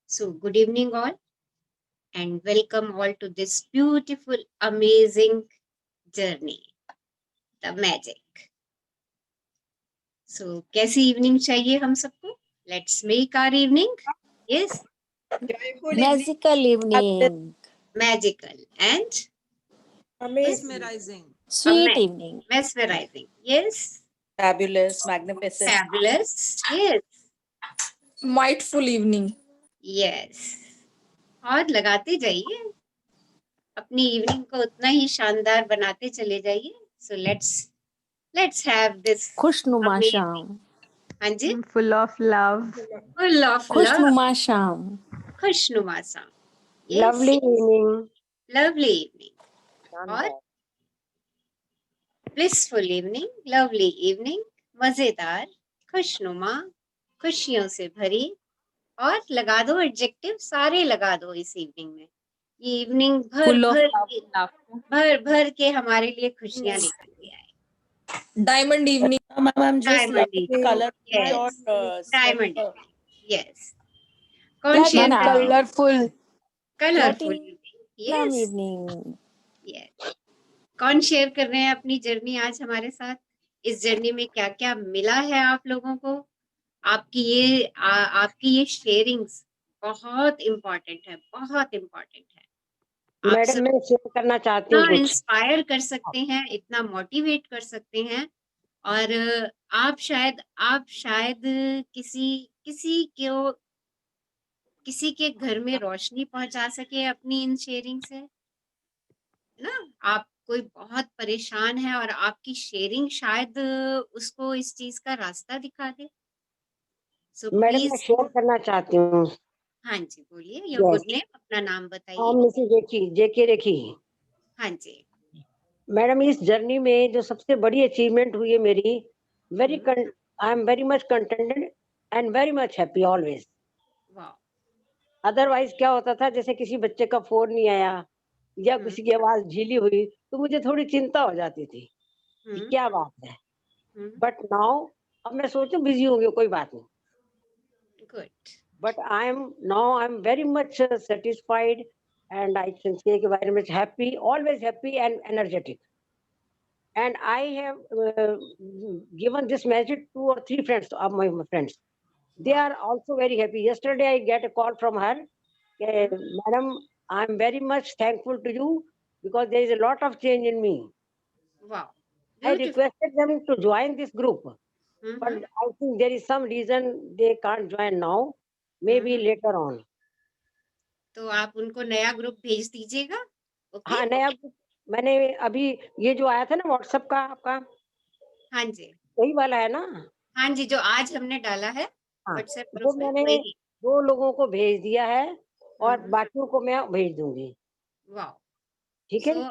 So, good evening, all, and welcome all to this beautiful, amazing journey, the magic. So, कैसी evening चाहिए हम सबको? Let's make our evening, yes, Magical evening. magical and Mesmerizing. Sweet ama- evening. mesmerizing. Yes, Fabulous, magnificent. fabulous. Yes, Mindful evening. yes. और लगाते जाइए अपनी evening को उतना ही शानदार बनाते चले जाइए. So let's have this खुशनुमा amazing. शाम. हाँ जी, full of love. full of love, खुशनुमा शाम. खुशनुमा सा. Yes, Lovely evening. lovely evening और blissful evening, lovely evening, मजेदार, खुशनुमा, खुशियों से भरी. और लगा दो एडजेक्टिव, सारे लगा दो इस इवनिंग में. ये इवनिंग भर Full of भर love, के laughter. भर भर के हमारे लिए खुशियां लेकर के आए. Diamond evening. Ma'am, I'm just Diamond loving evening. color Yes. short Diamond sweater. evening. Yes. कौन शेयर Mana. करें? Colorful. Colourful Platinum evening. Yes, evening. Yes. कौन शेयर कर रहे हैं अपनी जर्नी आज हमारे साथ? इस जर्नी में क्या क्या मिला है आप लोगों को? आपकी ये शेयरिंग्स बहुत इम्पोर्टेंट है, बहुत इम्पोर्टेंट है. आप मैडम सब मैं शेयर करना चाहती हूँ इतना कुछ। इंस्पायर कर सकते हैं, इतना मोटिवेट कर सकते हैं. और आप शायद किसी के घर में रोशनी पहुंचा सके अपनी इन शेयरिंग से, है ना. आप कोई बहुत परेशान है और आपकी शेयरिंग शायद उसको इस चीज का रास्ता दिखा दे. सो मैडम मैं प्लीज, शेयर करना चाहती हूँ। हाँ जी, बोलिए. Your Yes. गुड नेम, अपना नाम हाँ बताइए. मिसेस जेके रेखी। हाँ जी. मैडम इस जर्नी में जो सबसे बड़ी अचीवमेंट हुई है मेरी, आई am very much contented and very much happy always. वाह. अदरवाइज क्या होता था, जैसे किसी बच्चे का फोन नहीं आया या किसी की आवाज झीली हुई तो मुझे थोड़ी चिंता हो जाती थी कि क्या बात है. बट नाउ अब मैं सोचूं बिजी होंगे, कोई बात नहीं. Good. But I'm very much satisfied, and I can say very much happy, always happy and energetic. And I have given this message to 2 or 3 friends of my friends. They are also very happy. Yesterday I get a call from her, Madam, I'm very much thankful to you because there is a lot of change in me. Wow. I Beautiful. requested them to join this group, but Mhm. I think there is some reason they can't join now, maybe later on. तो आप उनको नया group भेज दीजिएगा. Okay. हाँ, नया group मैंने अभी ये जो आया था ना व्हाट्सएप का आपका, हाँ जी, वही वाला है ना? हाँ जी, जो आज हमने डाला है हाँ, व्हाट्सएप वो ग्रुप में, मैंने वही. 2 लोगों को भेज दिया है और बाकियों को मैं भेज दूंगी. वाह. ठीक है? सो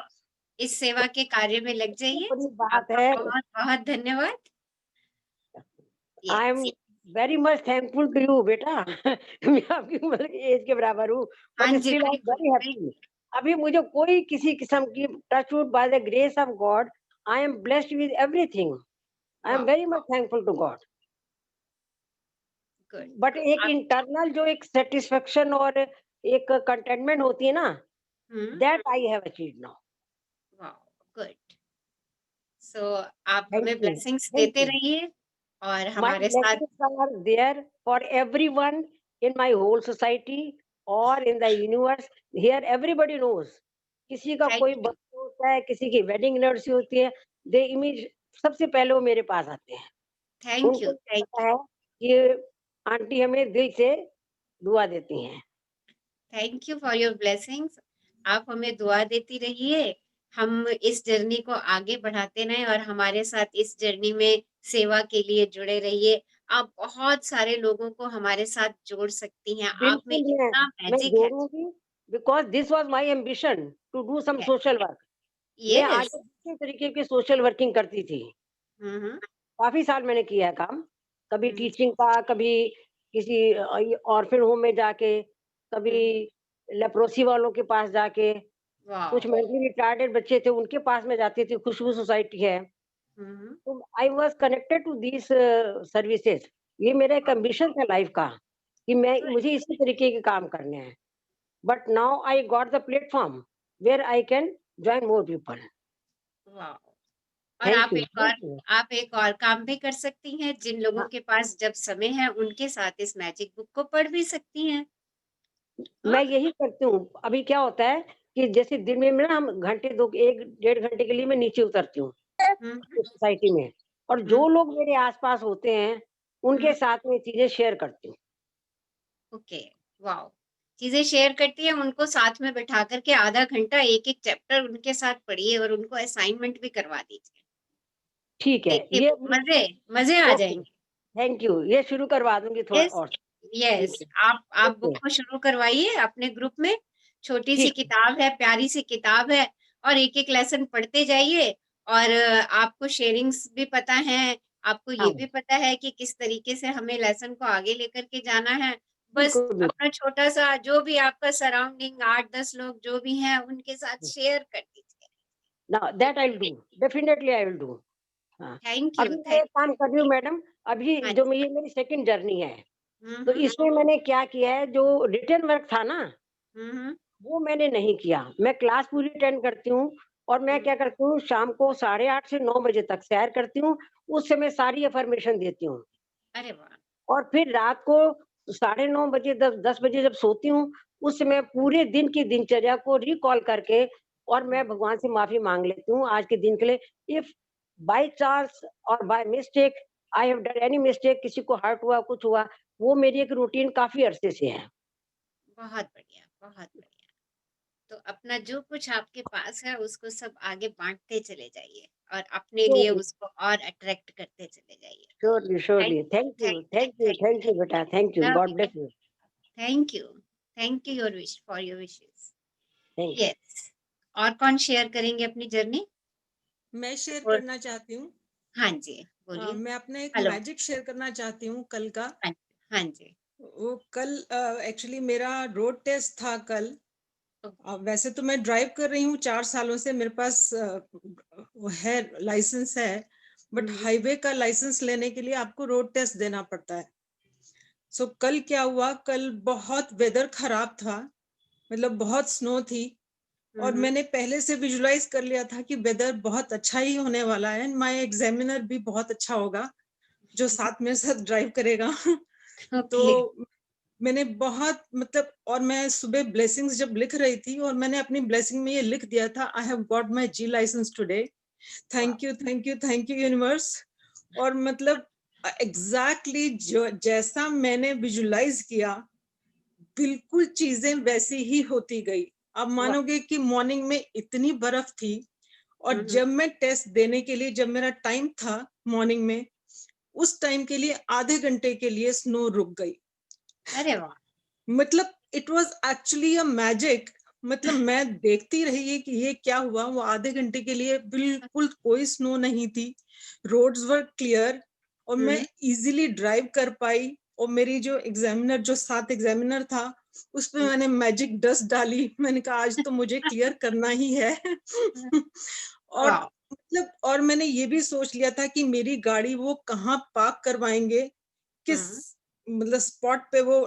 इस सेवा के कार्य में लग जाइए. बड़ी बात आपका है. बहुत बहुत धन्यवाद. I am very much thankful to you बेटा. मैं आपकी मतलब एज के बराबर हूँ, हाँ बट जी, still I am very happy. अभी मुझे कोई किसी किस्म की touchwood by the grace of God I am blessed with everything. I am वाह. Very much thankful to God. Good. But एक इंटरनल जो एक सेटिस्फेक्शन और एक कंटेंटमेंट होती है ना, that I have achieved now. वाह. गुड. सो आप Thank हमें you. ब्लेसिंग्स Thank देते you. रहिए और My हमारे साथ. blessings are there for everyone in my whole society or in the universe. Here everybody knows. किसी का Thank कोई you. बर्थडे होता है, किसी की वेडिंग एनिवर्सरी होती है, दे इमेज सबसे पहले वो मेरे पास आते हैं. Thank you. उनको पता है कि आंटी हमें दिल से दुआ देती हैं. Thank you for your blessings. आप हमें दुआ देती रहिए, हम इस जर्नी को आगे बढ़ाते रहें और हमारे साथ इस जर्नी में सेवा के लिए जुड़े रहिए. आप बहुत सारे लोगों को हमारे साथ जोड़ सकती हैं. आप में बिल्कुल इतना मैं मैजिक है. जोड़ूंगी, because this was my ambition to do some social work. मैं यस. आगे दूसरे तरीके की सोशल वर्किंग करती थी. काफी साल मैंने किया है काम, कभी टीचिंग का, कभी किसी ऑर्फन होम में जाके, कभी लेप्रोसी वालों के पास जाके, कुछ मेंटली रिटार्डेड बच्चे थे उनके पास में जाती थी. खुशबू सोसाइटी है, तो I was connected to these services. ये मेरा एक एम्बिशन था लाइफ का. कि मुझे इसी तरीके के काम करने हैं। But now I got the platform where I can join more people. वाह! और थैंक यू, थैंक यू। आप एक और काम भी कर सकती हैं, जिन लोगों हाँ, के पास जब समय है उनके साथ इस मैजिक बुक को पढ़ भी सकती हैं। मैं हाँ? यही करती हूँ। अभी क्या होता है कि जैसे दिन में ना हम घंटे 2 1 डेढ़ घंटे के लिए मैं नीचे उतरती हूँ हुँ, अपनी सोसाइटी में, और हुँ, जो लोग मेरे आस-पास होते हैं, हुँ, उनके साथ में चीज़ें शेयर करती हूँ। Okay, wow! चीज़ें शेयर करती हैं, उनको साथ में बिठा कर के आधा घंटा एक-एक चैप्टर उनके साथ पढ़िए और उनको असाइनमेंट भी करवा दीजिए। ठीक है, देखिए ये मज़े मज़े आ ओके, जाएँगे। Thank you. ये शुरू करवा दूँगी थोड़ा यस, और। ठीक यस, है, आप बुक ओके, को शुरू करवाइए अपने ग्रुप में, छोटी-सी ठीक है। किताब है, प्यारी-सी किताब है और एक-एक लेसन पढ़ते जाइए और आपको शेयरिंग्स भी पता हैं, आपको ये भी हाँ, पता है कि किस तरीके से हमें लेसन को आगे लेकर के जाना है। बस बिल्कुल, बिल्कुल। अपना छोटा-सा जो भी आपका सराउंडिंग 8-10 लोग जो भी हैं, उनके साथ शेयर कर दीजिए। Now that I will do, definitely I will do. हाँ, थैंक यू, अभी मैं एक काम कर रही हूँ मैडम, अभी हाँ जो जी। ये मेरी सेकंड जर्नी है, हुँ, तो हुँ। इसमें मैंने क्या किया है, जो रिटन वर्क था ना, हुँ, हुँ। वो मैंने नहीं किया। मैं क्लास पूरी अटेंड करती हूँ और मैं हुँ। क्या करती हूँ, शाम को 8:30 से 9 बजे तक सैर करती हूँ, उस समय सारी अफ़र्मेशन देती हूँ। अरे वाह! और फिर रात को 9:30 बजे 10 बजे जब सोती हूँ, उस समय पूरे दिन की दिनचर्या को रिकॉल करके और हुँ। मैं भगवान से माफ़ी माँग लेती हूँ आज के दिन के लिए। इफ बाय चांस और by mistake I have done any mistake, किसी को हर्ट हुआ, कुछ हुआ, वो मेरी एक रूटीन काफ़ी अरसे से है। बहुत बढ़िया, बहुत बढ़िया। तो अपना जो कुछ आपके पास है उसको सब आगे बाँटते चले जाइए और अपने लिए श्योरली, उसको और अट्रैक्ट करते चले जाइए। Surely, thank surely. Thank thank you, thank you, thank thank you बेटा, thank you. Love God you. Bless you. Thank you. Thank you your wish for your wishes. Thank you. Yes. और कौन share करेंगे अपनी journey? मैं share और करना चाहती हूँ। हाँ जी, बोलिए। मैं अपना एक हेलो। मैजिक शेयर करना चाहती हूँ कल का। हाँ, हाँ जी। वो कल एक्चुअली मेरा रोड टेस्ट था कल। ओ वैसे तो मैं ड्राइव कर रही हूँ 4 सालों से, मेरे पास वो है, लाइसेंस है, बट हुँ, हुँ। हाईवे का लाइसेंस लेने के लिए आपको रोड टेस्ट देना पड़ता है। सो कल क्या हुआ, कल बहुत वेदर खराब था, मतलब बहुत स्नो थी, हुँ, और हुँ। मैंने पहले से विजुलाइज कर लिया था कि वेदर बहुत अच्छा ही होने वाला है, माय एग्जामिनर भी बहुत अच्छा होगा जो साथ मेरे साथ ड्राइव करेगा। तो ओके। मैंने बहुत, मतलब, और मैं सुबह ब्लेसिंग्स जब लिख रही थी, और मैंने अपनी ब्लेसिंग में ये लिख दिया था, I have got my G licence today, वाह! Thank you, thank you, thank you universe. और मतलब एग्जैक्टली जो जैसा मैंने विजुलाइज किया, बिल्कुल चीजें वैसी ही होती गई। आप वाह! मानोगे कि मॉर्निंग में इतनी बर्फ थी, हुँ, और हुँ। जब मैं टेस्ट देने के लिए, जब मेरा टाइम था मॉर्निंग में, उस टाइम के लिए आधे घंटे के लिए स्नो रुक गई। अरे वाह! मतलब it was actually a magic. मतलब मैं देखती रही कि ये क्या हुआ। वो आधे घंटे के लिए बिल्कुल कोई स्नो नहीं थी, रोड्स वर क्लियर, और हुँ, मैं हुँ। इजीली ड्राइव कर पाई। और मेरी जो एग्जामिनर, जो साथ एग्जामिनर था, उस पे हुँ। मैंने मैजिक डस्ट डाली। मैंने कहा आज तो मुझे क्लियर करना ही है। और वाह! मतलब, और मैंने ये भी सोच लिया था कि मेरी गाड़ी वो कहाँ पार्क करवाएंगे, किस हुँ। मतलब स्पॉट पे वो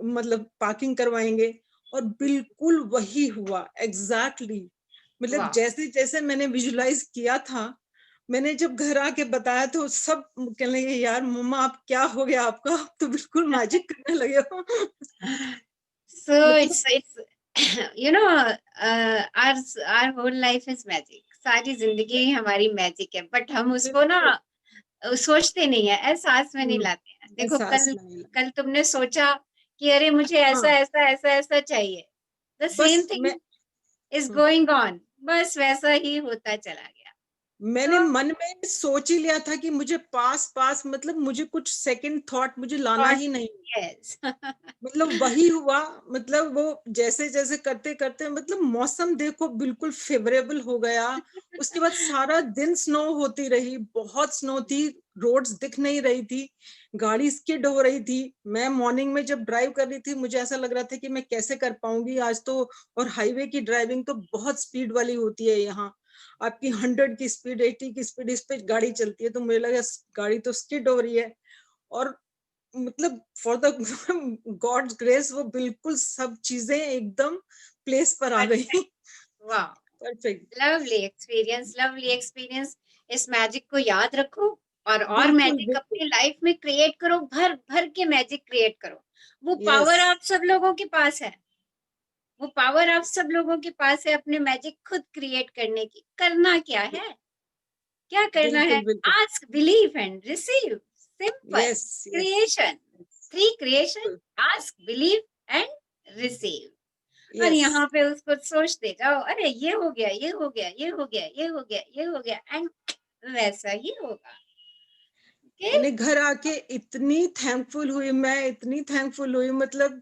मतलब पार्किंग करवाएंगे। और बिल्कुल वही हुआ एग्जैक्टली। मतलब वाह! जैसे जैसे मैंने विजुलाइज किया था, मैंने जब घर आके बताया तो सब कहने लगे, यार मम्मा आप क्या हो गया आपका, आप तो बिल्कुल मैजिक करने लगे हो। So मतलब it's you know our whole life is magic. सारी ज़िंदगी ही हमारी मैजिक है, बट हम उसको ना बिल्कुल। सोचते नहीं है, एहसास में नहीं हम्म, लाते हैं। देखो एहसास कल नहीं लगा। कल तुमने सोचा कि अरे मुझे ऐसा, हाँ, ऐसा, ऐसा, ऐसा चाहिए। द सेम बस मैं थिंग इज़ गोइंग ऑन, बस वैसा ही होता चला गया। मैंने तो मन में सोच ही लिया था कि मुझे पास पास, मतलब मुझे कुछ सेकंड थॉट मुझे लाना थॉट ही नहीं। यस मतलब वही हुआ। मतलब वो जैसे जैसे करते करते, मतलब मौसम देखो बिल्कुल फेवरेबल हो गया। उसके बाद सारा दिन स्नो होती रही, बहुत स्नो थी, रोड्स दिख नहीं रही थी, गाड़ी स्किड हो रही थी। मैं मॉर्निंग में जब ड्राइव कर रही थी, मुझे ऐसा लग रहा था कि मैं कैसे कर पाऊंगी आज तो। और हाईवे की ड्राइविंग तो बहुत स्पीड वाली होती है यहाँ, आपकी 100 की स्पीड, 80 की स्पीड, इस पे गाड़ी चलती है, तो मुझे लगा गाड़ी तो स्किड हो रही है। और मतलब फॉर द गॉड्स ग्रेस वो बिल्कुल सब चीजें एकदम प्लेस पर आ गई। वाह, परफेक्ट। Lovely experience. इस मैजिक को याद रखो और बिल्कुल मैजिक बिल्कुल। अपनी लाइफ में क्रिएट करो, भर भर के मैजिक क्रिएट करो। वो यस पावर आप सब लोगों के पास है, वो पावर आप सब लोगों के पास है अपने मैजिक खुद क्रिएट करने की। करना क्या है, क्या करना है? बिल्कुल बिल्कुल। Ask, believe and receive. Simple yes yes creation, 3 creation, ask, believe and receive. और यस। यहाँ पे उसको सोचते जाओ, अरे ये हो गया, ये हो गया, ये हो गया, ये हो गया, ये हो गया, एंड वैसा ही होगा। ओके, मैंने घर आके इतनी थैंकफुल हुई, मैं इतनी थैंकफुल हुई, मतलब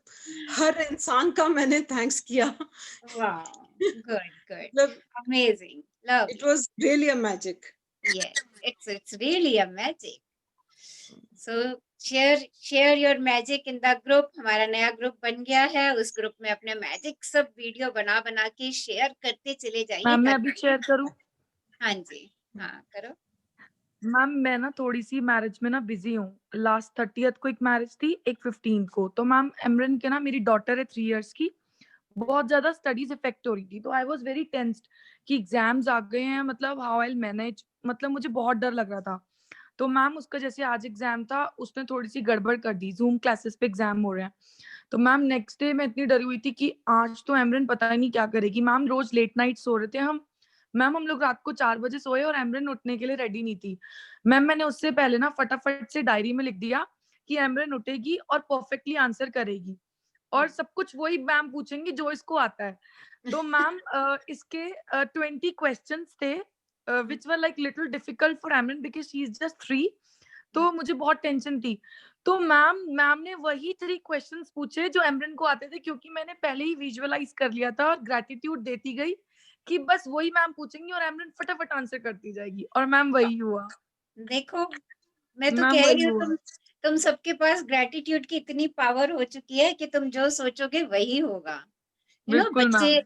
हर इंसान का मैंने थैंक्स किया। वाह, गुड गुड, मतलब amazing, it lovely. Was really a magic. Yes, it's really a magic. So share your magic in the group. हमारा नया ग्रुप बन गया है, उस ग्रुप में अपने मैजिक सब वीडियो बना बना के शेयर करते चले जाइए मैम मैं ताकि। अभी शेयर करूं? हाँ जी, हाँ करो। मैम मैं ना थोड़ी सी मैरिज में ना बिजी हूँ। लास्ट 30th को एक मैरिज थी, एक 15th को। तो मैम एमरन के ना, मेरी डॉटर है 3 इयर्स की, बहुत ज्यादा स्टडीज इफेक्ट हो रही थी। तो आई वाज वेरी टेंस्ड कि एग्जाम्स आ गए हैं, मतलब हाउ आई मैनेज, मतलब मुझे बहुत डर लग रहा था। तो मैम उसका जैसे आज एग्जाम था, उसने थोड़ी सी गड़बड़ कर दी, जूम क्लासेस पे एग्जाम हो रहे हैं। तो मैम नेक्स्ट डे मैं इतनी डरी हुई थी कि आज तो एमरन पता ही नहीं क्या करेगी। मैम रोज लेट नाइट सो रहे थे हम। मैम हम लोग रात को 4 बजे सोए और एमरन उठने के लिए रेडी नहीं थी। मैम मैंने उससे पहले ना फटाफट से डायरी में लिख दिया कि एमरन उठेगी और परफेक्टली आंसर करेगी, और सब कुछ वही मैम पूछेंगी जो इसको आता है। तो मैम इसके 20 क्वेश्चंस थे which were like little difficult for Emran because she is just 3। तो मुझे बहुत टेंशन थी। तो मैम ने वही 3 क्वेश्चंस पूछे जो एमरन को आते थे, क्योंकि मैंने पहले ही विजुअलाइज कर लिया था और ग्रेटिट्यूड देती गई कि बस वही मैम पूछेंगी और एमरन फटाफट आंसर करती जाएगी, और मैम वही हुआ। देखो, मैं तो मैम कह वही रही हूँ, हुआ। तुम सबके पास ग्रेटिट्यूड की इतनी पावर हो चुकी है कि तुम जो सोचोगे वही होगा। बिल्कुल बच्चे मैम।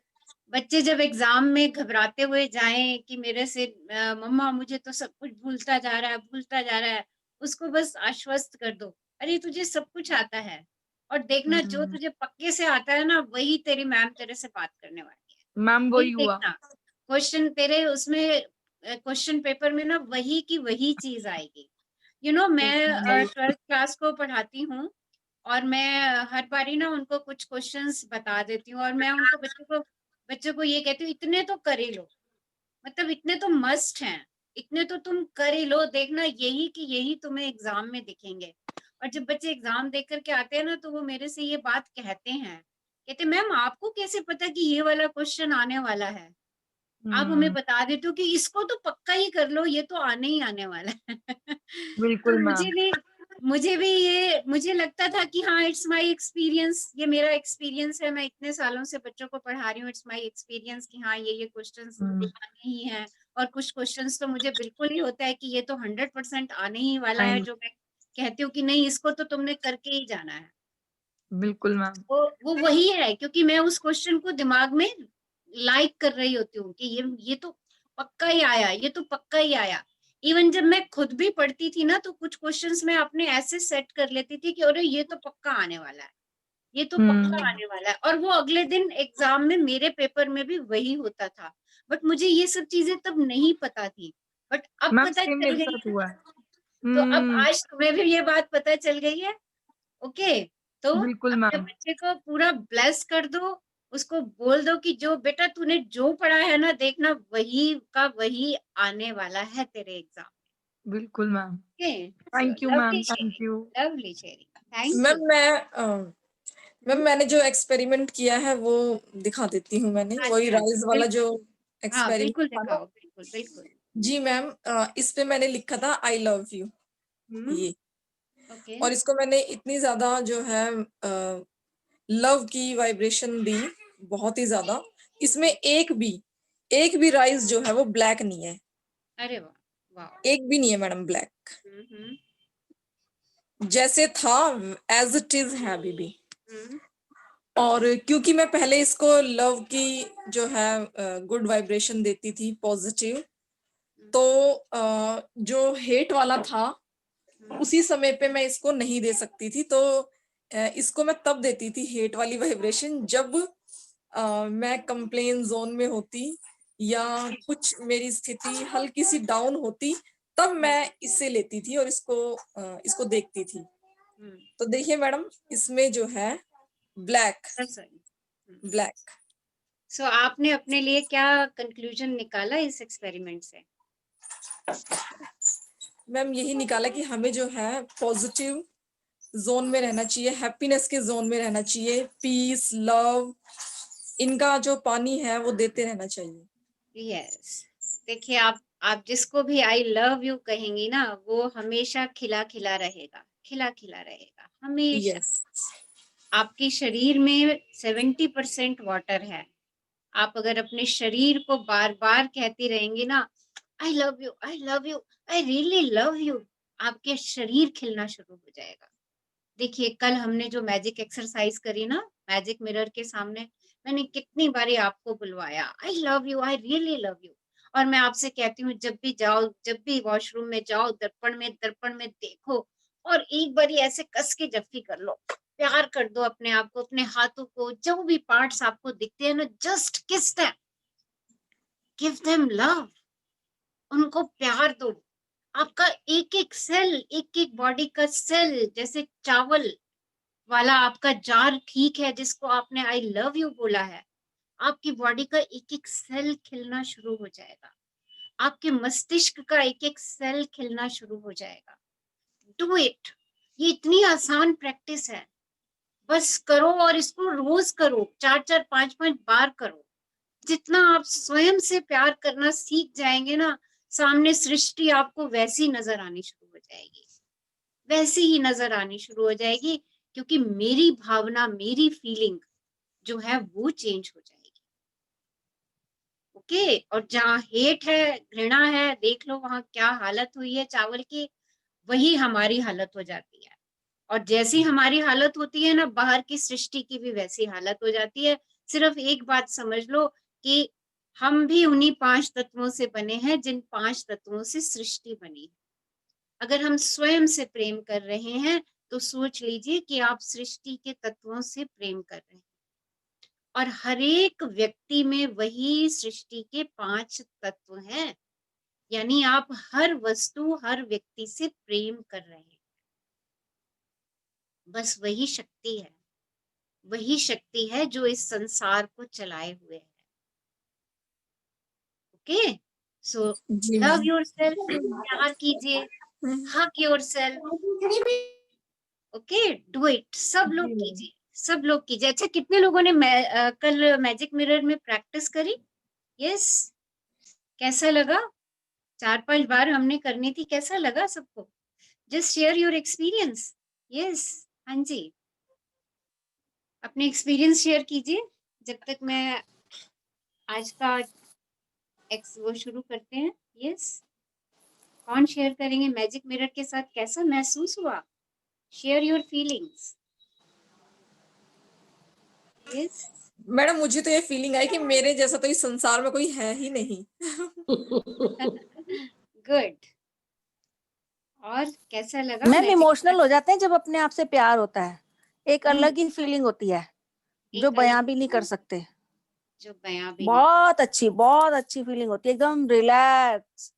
बच्चे जब एग्जाम में घबराते हुए जाएं कि मेरे से मम्मा मुझे तो सब कुछ भूलता जा रहा है, भूलता जा रहा है, उसको बस आश्वस्त कर दो, अरे तुझे सब कुछ आता है। और देखना जो तुझे पक्के से आता है ना, वही तेरी मैम तेरे से बात करने वाली है। मैम वही वही हुआ। देखना, क्वेश्चन तेरे उसमें क्वेश्चन पेपर में ना वही की वही चीज आएगी। मैं मैम वही। 12th क्लास को पढ़ाती हूँ, और मैं हर बारी ना उनको कुछ क्वेश्चंस बता देती हूँ, और मैं उनको बच्चों को ये कहती हूँ, इतने तो कर ही लो, मतलब इतने तो मस्ट हैं, इतने तो तुम कर ही लो, देखना यही कि यही तुम्हें एग्जाम में दिखेंगे। और जब बच्चे एग्जाम देख करके आते हैं ना, तो वो मेरे से ये बात कहते हैं, कहते मैम आपको कैसे पता कि ये वाला क्वेश्चन आने वाला है? आप हमें बता देते हो कि इसको तो पक्का ही कर लो, ये तो आने ही आने वाला है। तो बिल्कुल मैम। मुझे लगता था कि हाँ, इट्स माय एक्सपीरियंस, ये मेरा एक्सपीरियंस है, मैं इतने सालों से बच्चों को पढ़ा रही हूँ, इट्स माय एक्सपीरियंस कि हाँ ये क्वेश्चंस आने ही हैं। और कुछ क्वेश्चंस तो मुझे बिल्कुल ही होता है कि ये तो 100% आने ही वाला है, जो मैं कहती हूँ कि नहीं, इसको तो तुमने करके ही जाना है। बिल्कुल मैम। वो वही है, क्योंकि मैं उस क्वेश्चन को दिमाग में लाइक कर रही होती हूँ कि ये तो पक्का ही आया, ये तो पक्का ही आया। इवन जब मैं खुद भी पढ़ती थी ना, तो कुछ क्वेश्चंस मैं अपने ऐसे सेट कर लेती थी कि अरे ये तो पक्का आने वाला है, ये तो पक्का आने वाला है, और वो अगले दिन एग्जाम में मेरे पेपर में भी वही होता था। बट मुझे ये सब चीजें तब नहीं पता थी, बट अब मैम पता सेम चल मेरे गई साथ है। हुआ है। तो अब आज तुम्हें भी ये बात पता चल गई है। ओके, तो बिल्कुल अपने मैम। बच्चे को पूरा ब्लेस कर दो, उसको बोल दो कि जो बेटा तूने जो पढ़ा है ना, देखना वही का वही आने वाला है तेरे एग्जाम। बिल्कुल ma'am. Okay, so thank you lovely ma'am, thank sharing, you. Lovely sharing, thank you. Ma'am मैंने जो एक्सपेरिमेंट किया है वो दिखा देती हूँ। मैंने हाँ वही जी, हाँ जी, राइज वाला जो बिल्कुल, हाँ एक्सपेरिमेंट बिल्कुल था ना। दिखाओ, बिल्कुल बिल्कुल। जी मैम, इस पे मैंने लिखा था आई लव यू, ये। ओके, और इसको मैंने इतनी ज्यादा जो है लव की वाइब्रेशन दी, बहुत ही ज्यादा। इसमें एक भी राइज जो है वो ब्लैक नहीं है, अरे वाह, वाह। एक भी नहीं है मैडम ब्लैक। हम्म, जैसे था एज इट इज है अभी भी। हम्म, और क्योंकि मैं पहले इसको लव की जो है गुड वाइब्रेशन देती थी, पॉजिटिव, तो जो हेट वाला था उसी समय पे मैं इसको नहीं दे सकती थी, तो इसको मैं तब देती थी हेट वाली वाइब्रेशन जब मैं कंप्लेन जोन में होती या कुछ मेरी स्थिति हल्की सी डाउन होती, तब मैं इससे लेती थी और इसको देखती थी। तो देखिए मैडम, इसमें जो है ब्लैक ब्लैक। सो आपने अपने लिए क्या कंक्लूजन निकाला इस एक्सपेरिमेंट से? मैम यही निकाला कि हमें जो है पॉजिटिव जोन में रहना चाहिए, हैप्पीनेस के जोन में रहना चाहिए, पीस, लव, इनका जो पानी है वो देते रहना चाहिए। यस, देखिए आप जिसको भी आई लव यू कहेंगी ना, वो हमेशा खिला खिला रहेगा, खिला खिला रहेगा हमेशा। यस। आपके शरीर में 70% वाटर है। आप अगर अपने शरीर को बार बार कहती रहेंगी ना, I love you, I love you, I really love you, आपके शरीर खिलना शुरू हो जाएगा। देखिए कल हमने जो मैजिक एक्सरसाइज करी ना, मैजिक मिरर के सामने, मैंने कितनी बारी आपको बुलवाया, I love you, I really love you. और मैं आपसे कहती हूँ, जब भी जाओ, जब भी वॉशरूम में जाओ, दर्पण में देखो और एक बारी ऐसे कस के जफ्फी कर लो, प्यार कर दो अपने आप को, अपने हाथों को, जो भी पार्ट्स आपको दिखते हैं ना, जस्ट किस देम, गिव देम लव, उनको प्यार दो। आपका एक एक सेल, एक एक बॉडी का सेल, जैसे चावल वाला आपका जार ठीक है जिसको आपने आई लव यू बोला है, आपकी बॉडी का एक एक सेल खिलना शुरू हो जाएगा, आपके मस्तिष्क का एक एक सेल खिलना शुरू हो जाएगा। डू इट, ये इतनी आसान प्रैक्टिस है, बस करो और इसको रोज करो, 4-4, 5-5 बार करो। जितना आप स्वयं से प्यार करना सीख जाएंगे ना, सामने सृष्टि आपको वैसी नजर आनी शुरू हो जाएगी, वैसी ही नजर आनी शुरू हो जाएगी, क्योंकि मेरी भावना, मेरी फीलिंग जो है वो चेंज हो जाएगी। ओके, और जहाँ हेट है, घृणा है, देख लो वहां क्या हालत हुई है चावल की, वही हमारी हालत हो जाती है। और जैसी हमारी हालत होती है ना, बाहर की सृष्टि की भी वैसी हालत हो जाती है। सिर्फ एक बात समझ लो कि हम भी उन्हीं 5 तत्वों से बने हैं जिन 5 तत्वों से सृष्टि बनी है। अगर हम स्वयं से प्रेम कर रहे हैं तो सोच लीजिए कि आप सृष्टि के तत्वों से प्रेम कर रहे हैं, और हर एक व्यक्ति में वही सृष्टि के 5 तत्व हैं, यानी आप हर वस्तु, हर व्यक्ति से प्रेम कर रहे हैं। बस वही शक्ति है, वही शक्ति है जो इस संसार को चलाए हुए है। ओके, सो लव योरसेल्फ, प्यार कीजिए, हग योरसेल्फ, ओके, डू इट, सब लोग कीजिए, सब लोग कीजिए। अच्छा, कितने लोगों ने कल मैजिक मिरर में प्रैक्टिस करी? यस, कैसा लगा? 4-5 बार हमने करनी थी, कैसा लगा सबको? Just share your experience. Yes, हाँ जी, अपने एक्सपीरियंस शेयर कीजिए जब तक मैं आज का वो शुरू करते हैं। यस, कौन शेयर करेंगे मैजिक मिरर के साथ, कैसा महसूस हुआ? Share your feelings. Yes madam, मुझे तो ये फीलिंग आई कि मेरे जैसा तो इस संसार में कोई है ही नहीं। गुड। और कैसा लगा? मैम इमोशनल हो जाते हैं जब अपने आप से प्यार होता है, एक अलग ही फीलिंग होती है जो बयां भी नहीं कर सकते, जो बयां भी बहुत अच्छी फीलिंग होती है, एकदम रिलैक्स,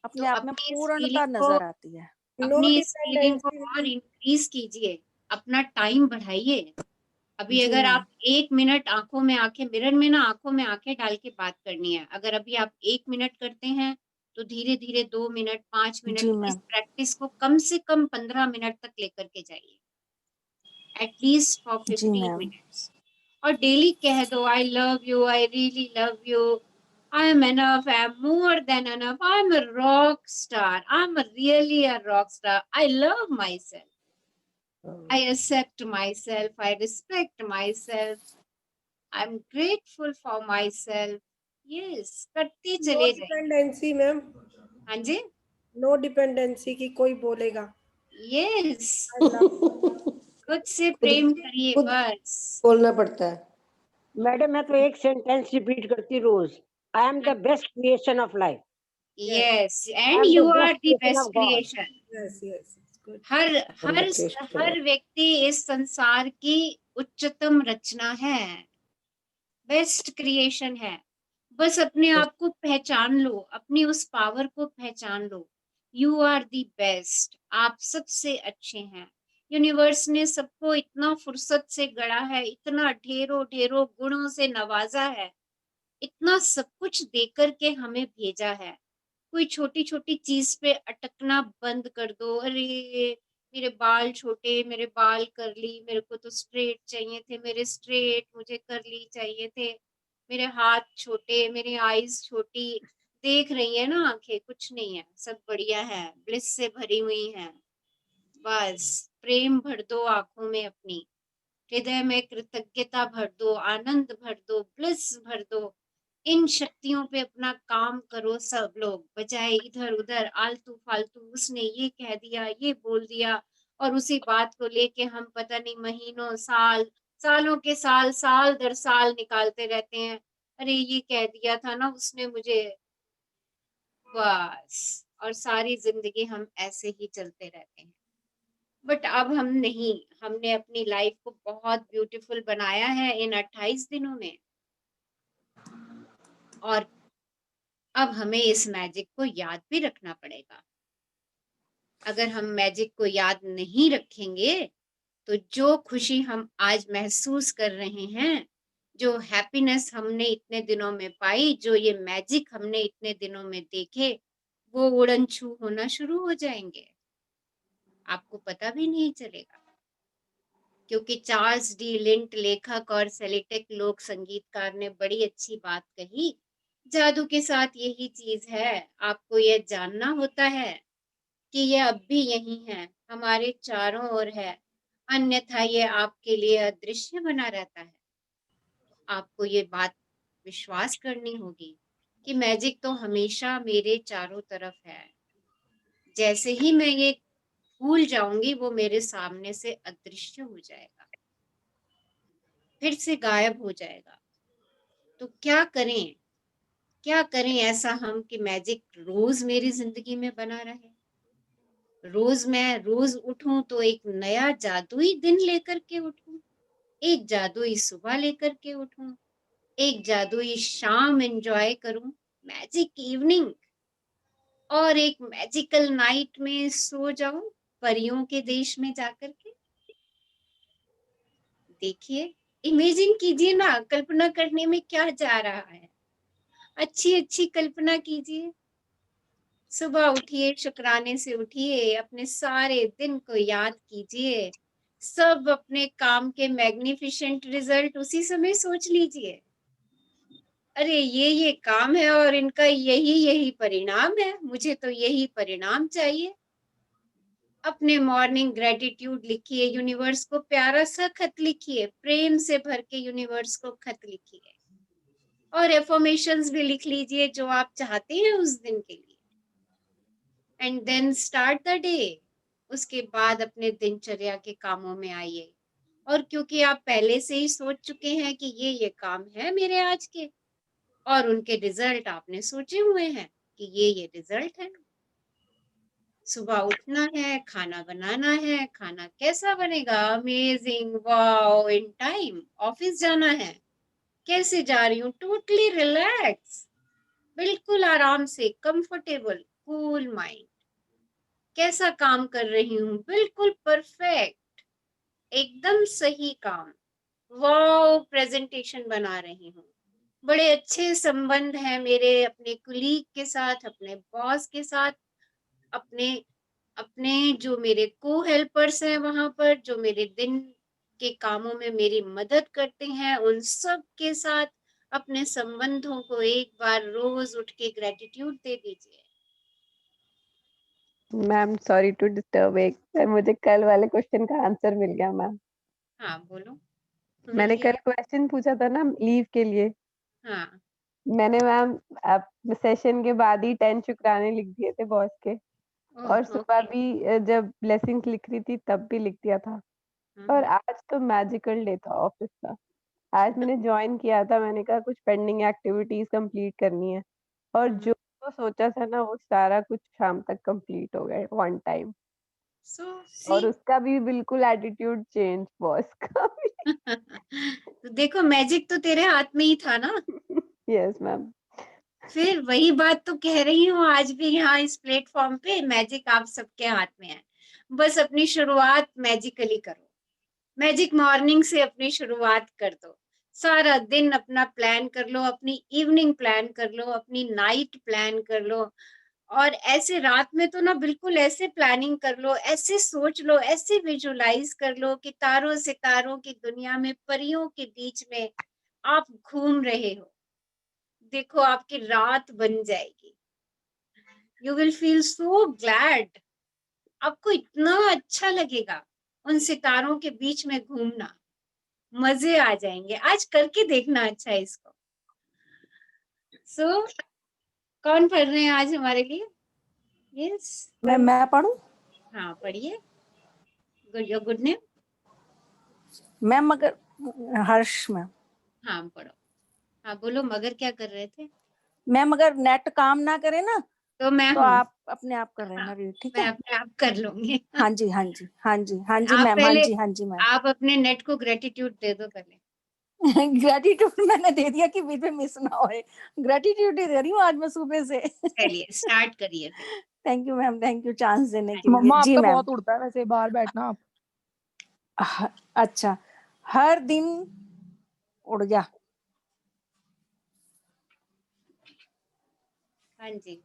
अपने आप में पूर्णता नजर आती है। अपनी इस फीलिंग को और इंक्रीज कीजिए, अपना टाइम बढ़ाइए। अभी अगर आप 1 मिनट आंखों में आंखें, मिरर में ना आंखों में आंखें डाल के बात करनी है, अगर अभी आप 1 मिनट करते हैं तो धीरे धीरे 2 मिनट, 5 मिनट, इस प्रैक्टिस को कम से कम 15 मिनट तक लेकर के जाइए, एटलीस्ट फॉर 15 मिनट्स। और डेली कह दो, I love you, I really love you, I am enough, I am more than enough, I am a rock star, I am really a rock star, I love myself, I accept myself, I respect myself, I am grateful for myself. Yes, करते चले जाइए। Dependency ma'am, हाँ जी, no dependency की कोई बोलेगा। Yes, खुद से प्रेम करिए, बस बोलना पड़ता है। मैडम, मैं तो एक सेंटेंस रिपीट करती रोज, I am the best creation of life. Yes, and I'm the you are best the creation best of God. creation. Yes, yes. It's good. Her I'm her the creation of her God. व्यक्ति इस संसार की उच्चतम रचना है, best creation है। बस अपने आप को पहचान लो, अपनी उस पावर को पहचान लो। यू आर दी बेस्ट, आप सबसे अच्छे हैं। यूनिवर्स ने सबको इतना फुर्सत से गढ़ा है, इतना ढेरों ढेरों गुणों से नवाजा है, इतना सब कुछ देकर के हमें भेजा है। कोई छोटी छोटी चीज पे अटकना बंद कर दो। अरे मेरे बाल छोटे, मेरे बाल करली, मेरे को तो स्ट्रेट चाहिए थे, मेरे स्ट्रेट, मुझे करली चाहिए थे। मेरे हाथ छोटे, मेरी आईज छोटी, देख रही है ना आंखें, कुछ नहीं है, सब बढ़िया है, ब्लिस से भरी हुई है। बस प्रेम भर दो आंखों में अपनी, हृदय में कृतज्ञता भर दो, आनंद भर दो, ब्लिस भर दो। इन शक्तियों पे अपना काम करो सब लोग, बजाय इधर उधर आलतू फालतू, उसने ये कह दिया, ये बोल दिया, और उसी बात को लेके हम पता नहीं महीनों साल, सालों के साल, साल दर साल निकालते रहते हैं। अरे ये कह दिया था ना उसने मुझे, बस, और सारी जिंदगी हम ऐसे ही चलते रहते हैं। बट अब हम नहीं, हमने अपनी लाइफ को बहुत ब्यूटीफुल बनाया है इन 28 दिनों में, और अब हमें इस मैजिक को याद भी रखना पड़ेगा। अगर हम मैजिक को याद नहीं रखेंगे तो जो खुशी हम आज महसूस कर रहे हैं, जो हैप्पीनेस हमने इतने दिनों में पाई, जो ये मैजिक हमने इतने दिनों में देखे, वो उड़न छू होना शुरू हो जाएंगे, आपको पता भी नहीं चलेगा। क्योंकि चार्ल्स डी लिंट लेखक और सेलिटेक लोक संगीतकार ने बड़ी अच्छी बात कही, जादू के साथ यही चीज है, आपको यह जानना होता है कि यह अब भी यही है, हमारे चारों ओर है, अन्यथा यह आपके लिए अदृश्य बना रहता है। आपको ये बात विश्वास करनी होगी कि मैजिक तो हमेशा मेरे चारों तरफ है। जैसे ही मैं ये भूल जाऊंगी, वो मेरे सामने से अदृश्य हो जाएगा, फिर से गायब हो जाएगा। तो क्या करें, क्या करें ऐसा हम कि मैजिक रोज मेरी जिंदगी में बना रहे। रोज उठूं तो एक नया जादुई दिन लेकर के उठूं, एक जादुई सुबह लेकर के उठूं, एक जादुई शाम एंजॉय करूं, मैजिक इवनिंग, और एक मैजिकल नाइट में सो जाऊं परियों के देश में जाकर के। देखिए, इमेजिन कीजिए ना, कल्पना करने में क्या जा रहा है। अच्छी अच्छी कल्पना कीजिए। सुबह उठिए, शुक्राने से उठिए, अपने सारे दिन को याद कीजिए, सब अपने काम के मैग्निफिसेंट रिजल्ट उसी समय सोच लीजिए। अरे ये काम है और इनका यही परिणाम है, मुझे तो यही परिणाम चाहिए। अपने मॉर्निंग ग्रेटिट्यूड लिखिए, यूनिवर्स को प्यारा सा खत लिखिए, प्रेम से भर के यूनिवर्स को खत लिखिए, और एफर्मेशंस भी लिख लीजिए जो आप चाहते हैं उस दिन के लिए, and then start the day. उसके बाद अपने दिनचर्या के कामों में आइए, और क्योंकि आप पहले से ही सोच चुके हैं कि ये काम है मेरे आज के, और उनके रिजल्ट आपने सोचे हुए हैं कि ये रिजल्ट है। सुबह उठना है, खाना बनाना है, खाना कैसा बनेगा, amazing, wow, in time, office जाना है, कैसे जा रही हूँ, टोटली रिलैक्स, बिल्कुल आराम से, कंफर्टेबल, कूल माइंड, कैसा काम कर रही हूँ, बिल्कुल परफेक्ट, एकदम सही काम, वाओ, प्रेजेंटेशन बना रही हूँ, बड़े अच्छे संबंध हैं मेरे अपने कुलीग के साथ, अपने बॉस के साथ, अपने अपने जो मेरे को हेल्पर्स हैं वहां पर, जो मेरे दिन के कामों में मेरी मदद करते हैं, उन सब के साथ अपने संबंधों को एक बार रोज उठ के ग्रेटिट्यूड दे दीजिए। मैम सॉरी टू डिस्टर्ब, एक मुझे कल वाले क्वेश्चन का आंसर मिल गया मैम। हाँ बोलो। मैंने कल क्वेश्चन पूछा था ना लीव के लिए, हाँ मैंने मैम सेशन के बाद ही 10 शुक्राने लिख दिए थे बॉस के, और सुबह ओके। भी जब ब्लेसिंग्स लिख रही थी तब भी लिख दिया था। और आज तो मैजिकल डे था ऑफिस का, आज मैंने ज्वाइन किया था, मैंने कहा कुछ पेंडिंग एक्टिविटीज कंप्लीट करनी है, और जो जो सोचा था ना वो सारा कुछ शाम तक कंप्लीट हो गया वन टाइम। सो और सी उसका भी बिल्कुल एटीट्यूड चेंज बॉस का भी। तो देखो मैजिक तो तेरे हाथ में ही था ना। Yes ma'am. फिर वही बात तो कह रही हूँ, आज भी यहाँ इस प्लेटफॉर्म पे मैजिक आप सबके हाथ में है। बस अपनी शुरुआत मैजिकली करो, मैजिक मॉर्निंग से अपनी शुरुआत कर दो। सारा दिन अपना प्लान कर लो, अपनी इवनिंग प्लान कर लो, अपनी नाइट प्लान कर लो। और ऐसे रात में तो ना बिल्कुल ऐसे प्लानिंग कर लो, ऐसे सोच लो, ऐसे विजुलाइज कर लो कि तारों सितारों की दुनिया में, परियों के बीच में आप घूम रहे हो। देखो आपकी रात बन जाएगी। You will feel so glad. आपको इतना अच्छा लगेगा उन सितारों के बीच में घूमना, मजे आ जाएंगे। आज करके देखना अच्छा है इसको। सो कौन पढ़ रहे हैं आज हमारे लिए? यस मैं पढ़ूं? हाँ पढ़िए। Good, your good name? Ma'am मगर हर्ष मैम। हाँ पढ़ो। हाँ बोलो, मगर क्या कर रहे थे? मैम अगर नेट काम ना करे ना तो मैं तो हूँ। आप अपने आप कर लेना हाँ, रीड, ठीक मैं है? अपने आप कर लूंगी। हाँ जी हाँ जी हाँ जी हाँ जी आप मैम, हाँ पहले, जी हाँ जी मैम। आप अपने नेट को ग्रेटिट्यूड दे दो पहले। ग्रेटिट्यूड मैंने दे दिया कि बीच में मिस ना होए। ग्रेटिट्यूड ही दे रही हूँ आज मैं सुबह से। चलिए स्टार्ट करिए फिर। Thank you ma'am, thank you chance देने के लिए। मम्मा जी आपका मैम। बहुत उड़ता है वैसे, बाहर बैठना आप। अच्छा, हर दिन उड़ गया। हाँ जी,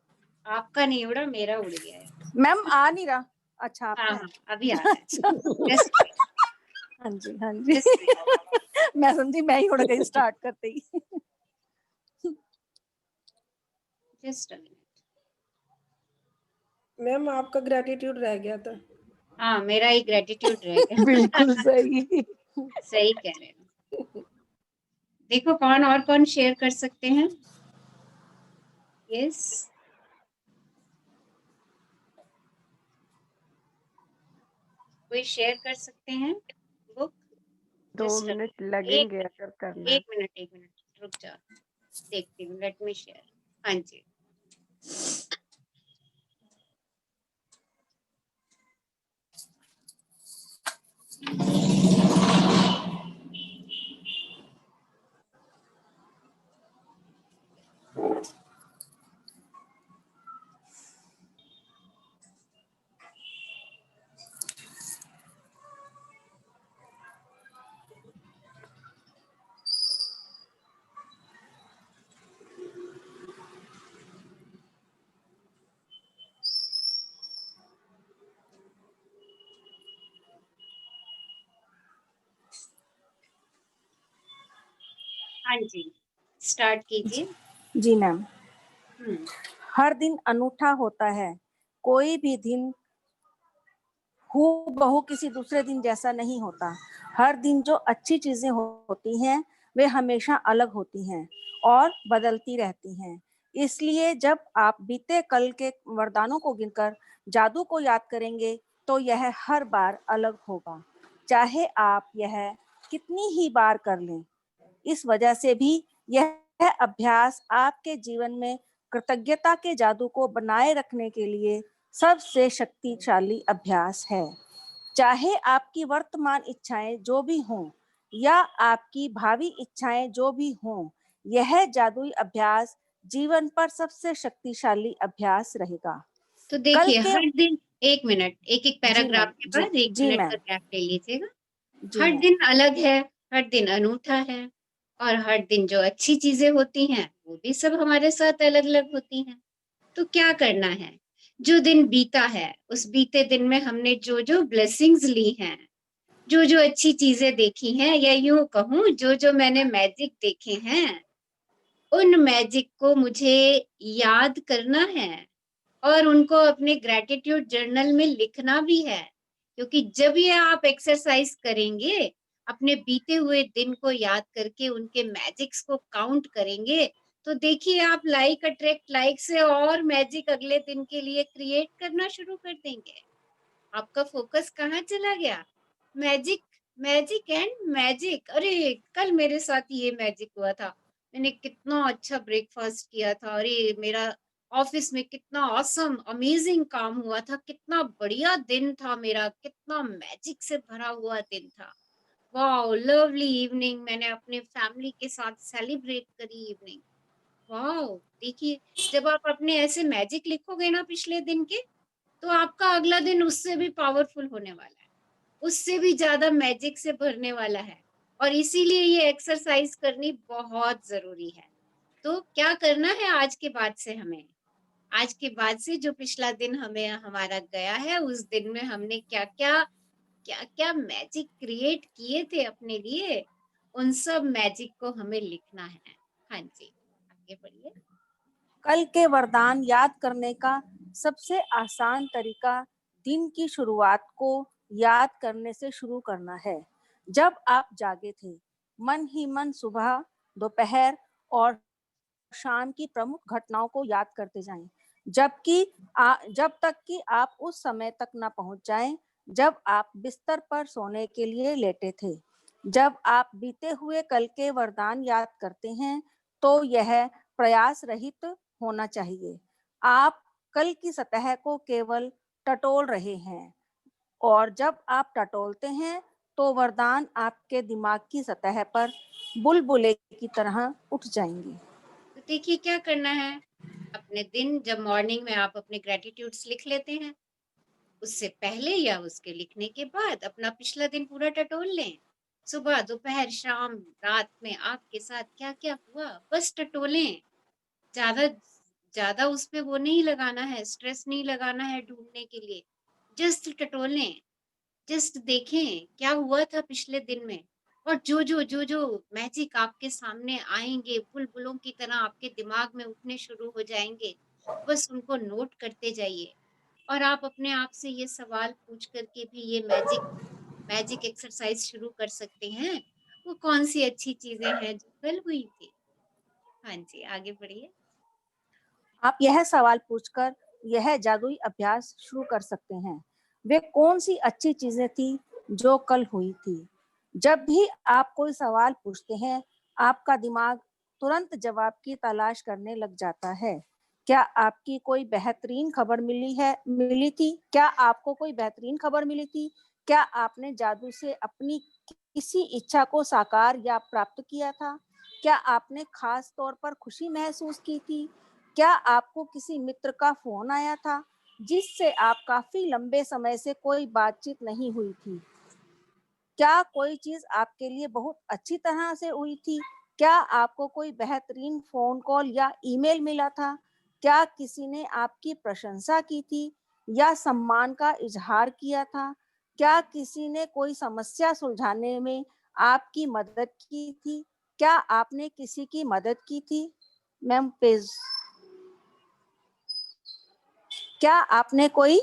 आपका नहीं उड़ा, मेरा उड़ गया है। मैम आ नहीं रहा। अच्छा हाँ आपका है। हाँ अभी आ रहा है। अच्छा जस्ट हाँ जी हाँ जी। जस्ट मैं समझी मैं ही उड़ गई स्टार्ट करते ही। जस्ट मैम आपका ग्रेटिट्यूड रह गया था। हाँ मेरा ही ग्रेटिट्यूड रह गया। बिल्कुल सही। सही कह रहे हो। देखो कौन और कौन शेयर कर सकते हैं? यस कोई शेयर कर सकते हैं बुक? 2 जस्ट मिनट एक लगेंगे अगर करना है। एक मिनट रुक जा, देखती हूँ, लेट मी शेयर। हाँ जी हाँ जी स्टार्ट कीजिए। जी मैम। हम्म हर दिन अनूठा होता है, कोई भी दिन हूबहू किसी दूसरे दिन जैसा नहीं होता। हर दिन जो अच्छी चीजें होती हैं वे हमेशा अलग होती हैं और बदलती रहती हैं। इसलिए जब आप बीते कल के वरदानों को गिनकर जादू को याद करेंगे तो यह हर बार अलग होगा, चाहे आप यह कितनी ही बार कर लें। इस वजह से भी यह अभ्यास आपके जीवन में कृतज्ञता के जादू को बनाए रखने के लिए सबसे शक्तिशाली अभ्यास है। चाहे आपकी वर्तमान इच्छाएं जो भी हों या आपकी भावी इच्छाएं जो भी हों, यह जादुई अभ्यास जीवन पर सबसे शक्तिशाली अभ्यास रहेगा। तो कल देखिए के हर दिन, एक मिनट, एक एक जी पैराग्राफ मैम, के जी बाद एक जी मिनट का मैम, गैप ले लीजिएगा। जी हर मैम। दिन अलग है, हर दिन अनूठा है, और हर दिन जो अच्छी चीजें होती हैं वो भी सब हमारे साथ अलग अलग होती हैं। तो क्या करना है, जो दिन बीता है उस बीते दिन में हमने जो जो ब्लेसिंग्स ली हैं, जो जो अच्छी चीजें देखी हैं, या यूं कहूँ जो जो मैंने मैजिक देखे हैं, उन मैजिक को मुझे याद करना है और उनको अपने ग्रैटिट्यूड जर्नल में लिखना भी है। क्योंकि जब ये आप एक्सरसाइज करेंगे, अपने बीते हुए दिन को याद करके उनके मैजिक्स को काउंट करेंगे, तो देखिए आप लाइक अट्रैक्ट लाइक से और मैजिक अगले दिन के लिए क्रिएट करना शुरू कर देंगे। आपका फोकस कहाँ चला गया? Magic, magic and magic. अरे कल मेरे साथ ये मैजिक हुआ था, मैंने कितना अच्छा ब्रेकफास्ट किया था, अरे मेरा ऑफिस में कितना ऑसम अमेजिंग काम हुआ था, कितना बढ़िया दिन था मेरा, कितना मैजिक से भरा हुआ दिन था। वाओ लवली इवनिंग, मैंने अपने फैमिली के साथ सेलिब्रेट करी इवनिंग। वाओ देखिए, जब आप अपने ऐसे मैजिक लिखोगे ना पिछले दिन के, तो आपका अगला दिन उससे भी पावरफुल होने वाला है, उससे भी ज्यादा मैजिक से भरने वाला है। और इसीलिए ये एक्सरसाइज करनी बहुत जरूरी है। तो क्या करना है आज के बाद से हमें, आज के बाद से जो पिछला दिन हमें हमारा गया है, उस दिन में हमने क्या क्या मैजिक क्रिएट किए थे अपने लिए, उन सब मैजिक को हमें लिखना है। हाँ जी, आगे बढ़िए। कल के वरदान याद करने का सबसे आसान तरीका दिन की शुरुआत को याद करने से शुरू करना है। जब आप जागे थे, मन ही मन सुबह, दोपहर और शाम की प्रमुख घटनाओं को याद करते जाएं, जब तक कि आप उस समय तक न पहुंच जाएं जब आप बिस्तर पर सोने के लिए लेटे थे। जब आप बीते हुए कल के वरदान याद करते हैं, तो यह प्रयास रहित होना चाहिए। आप कल की सतह को केवल टटोल रहे हैं, और जब आप टटोलते हैं, तो वरदान आपके दिमाग की सतह पर बुलबुले की तरह उठ जाएंगे। तो देखिए क्या करना है, अपने दिन जब मॉर्निंग में आप अपने ग्रेटिट्यूड्स लिख लेते हैं, उससे पहले या उसके लिखने के बाद अपना पिछला दिन पूरा टटोल लें। सुबह दोपहर शाम रात में आपके साथ क्या क्या हुआ बस टटोलें। ज्यादा ज्यादा उस पे वो नहीं लगाना है, स्ट्रेस नहीं लगाना है ढूंढने के लिए, जस्ट टटोलें, जस्ट देखें क्या हुआ था पिछले दिन में। और जो मैजिक आपके सामने आएंगे, बुलबुलों की तरह आपके दिमाग में उठने शुरू हो जाएंगे, बस उनको नोट करते जाइए। और आप अपने आप से ये सवाल पूछ करके भी ये मैजिक मैजिक एक्सरसाइज शुरू कर सकते हैं, वो कौन सी अच्छी चीजें हैं जो कल हुई थी। हाँ जी, आगे बढ़िए। आप यह सवाल पूछकर यह जादुई अभ्यास शुरू कर सकते हैं। वे कौन सी अच्छी चीजें थी जो कल हुई थी? जब भी आप कोई सवाल पूछते हैं, आपका दिमाग तुरंत जवाब की तलाश करने लग जाता है। क्या आपकी कोई बेहतरीन खबर मिली थी? क्या आपको कोई बेहतरीन खबर मिली थी? क्या आपने जादू से अपनी किसी इच्छा को साकार या प्राप्त किया था? क्या आपने खास तौर पर खुशी महसूस की थी? क्या आपको किसी मित्र का फोन आया था जिससे आप काफी लंबे समय से कोई बातचीत नहीं हुई थी? क्या कोई चीज आपके लिए बहुत अच्छी तरह से हुई थी? क्या आपको कोई बेहतरीन फोन कॉल या ईमेल मिला था? क्या किसी ने आपकी प्रशंसा की थी या सम्मान का इजहार किया था? क्या किसी ने कोई समस्या सुलझाने में आपकी मदद की थी? क्या आपने किसी की मदद की थी? Ma'am page. क्या आपने कोई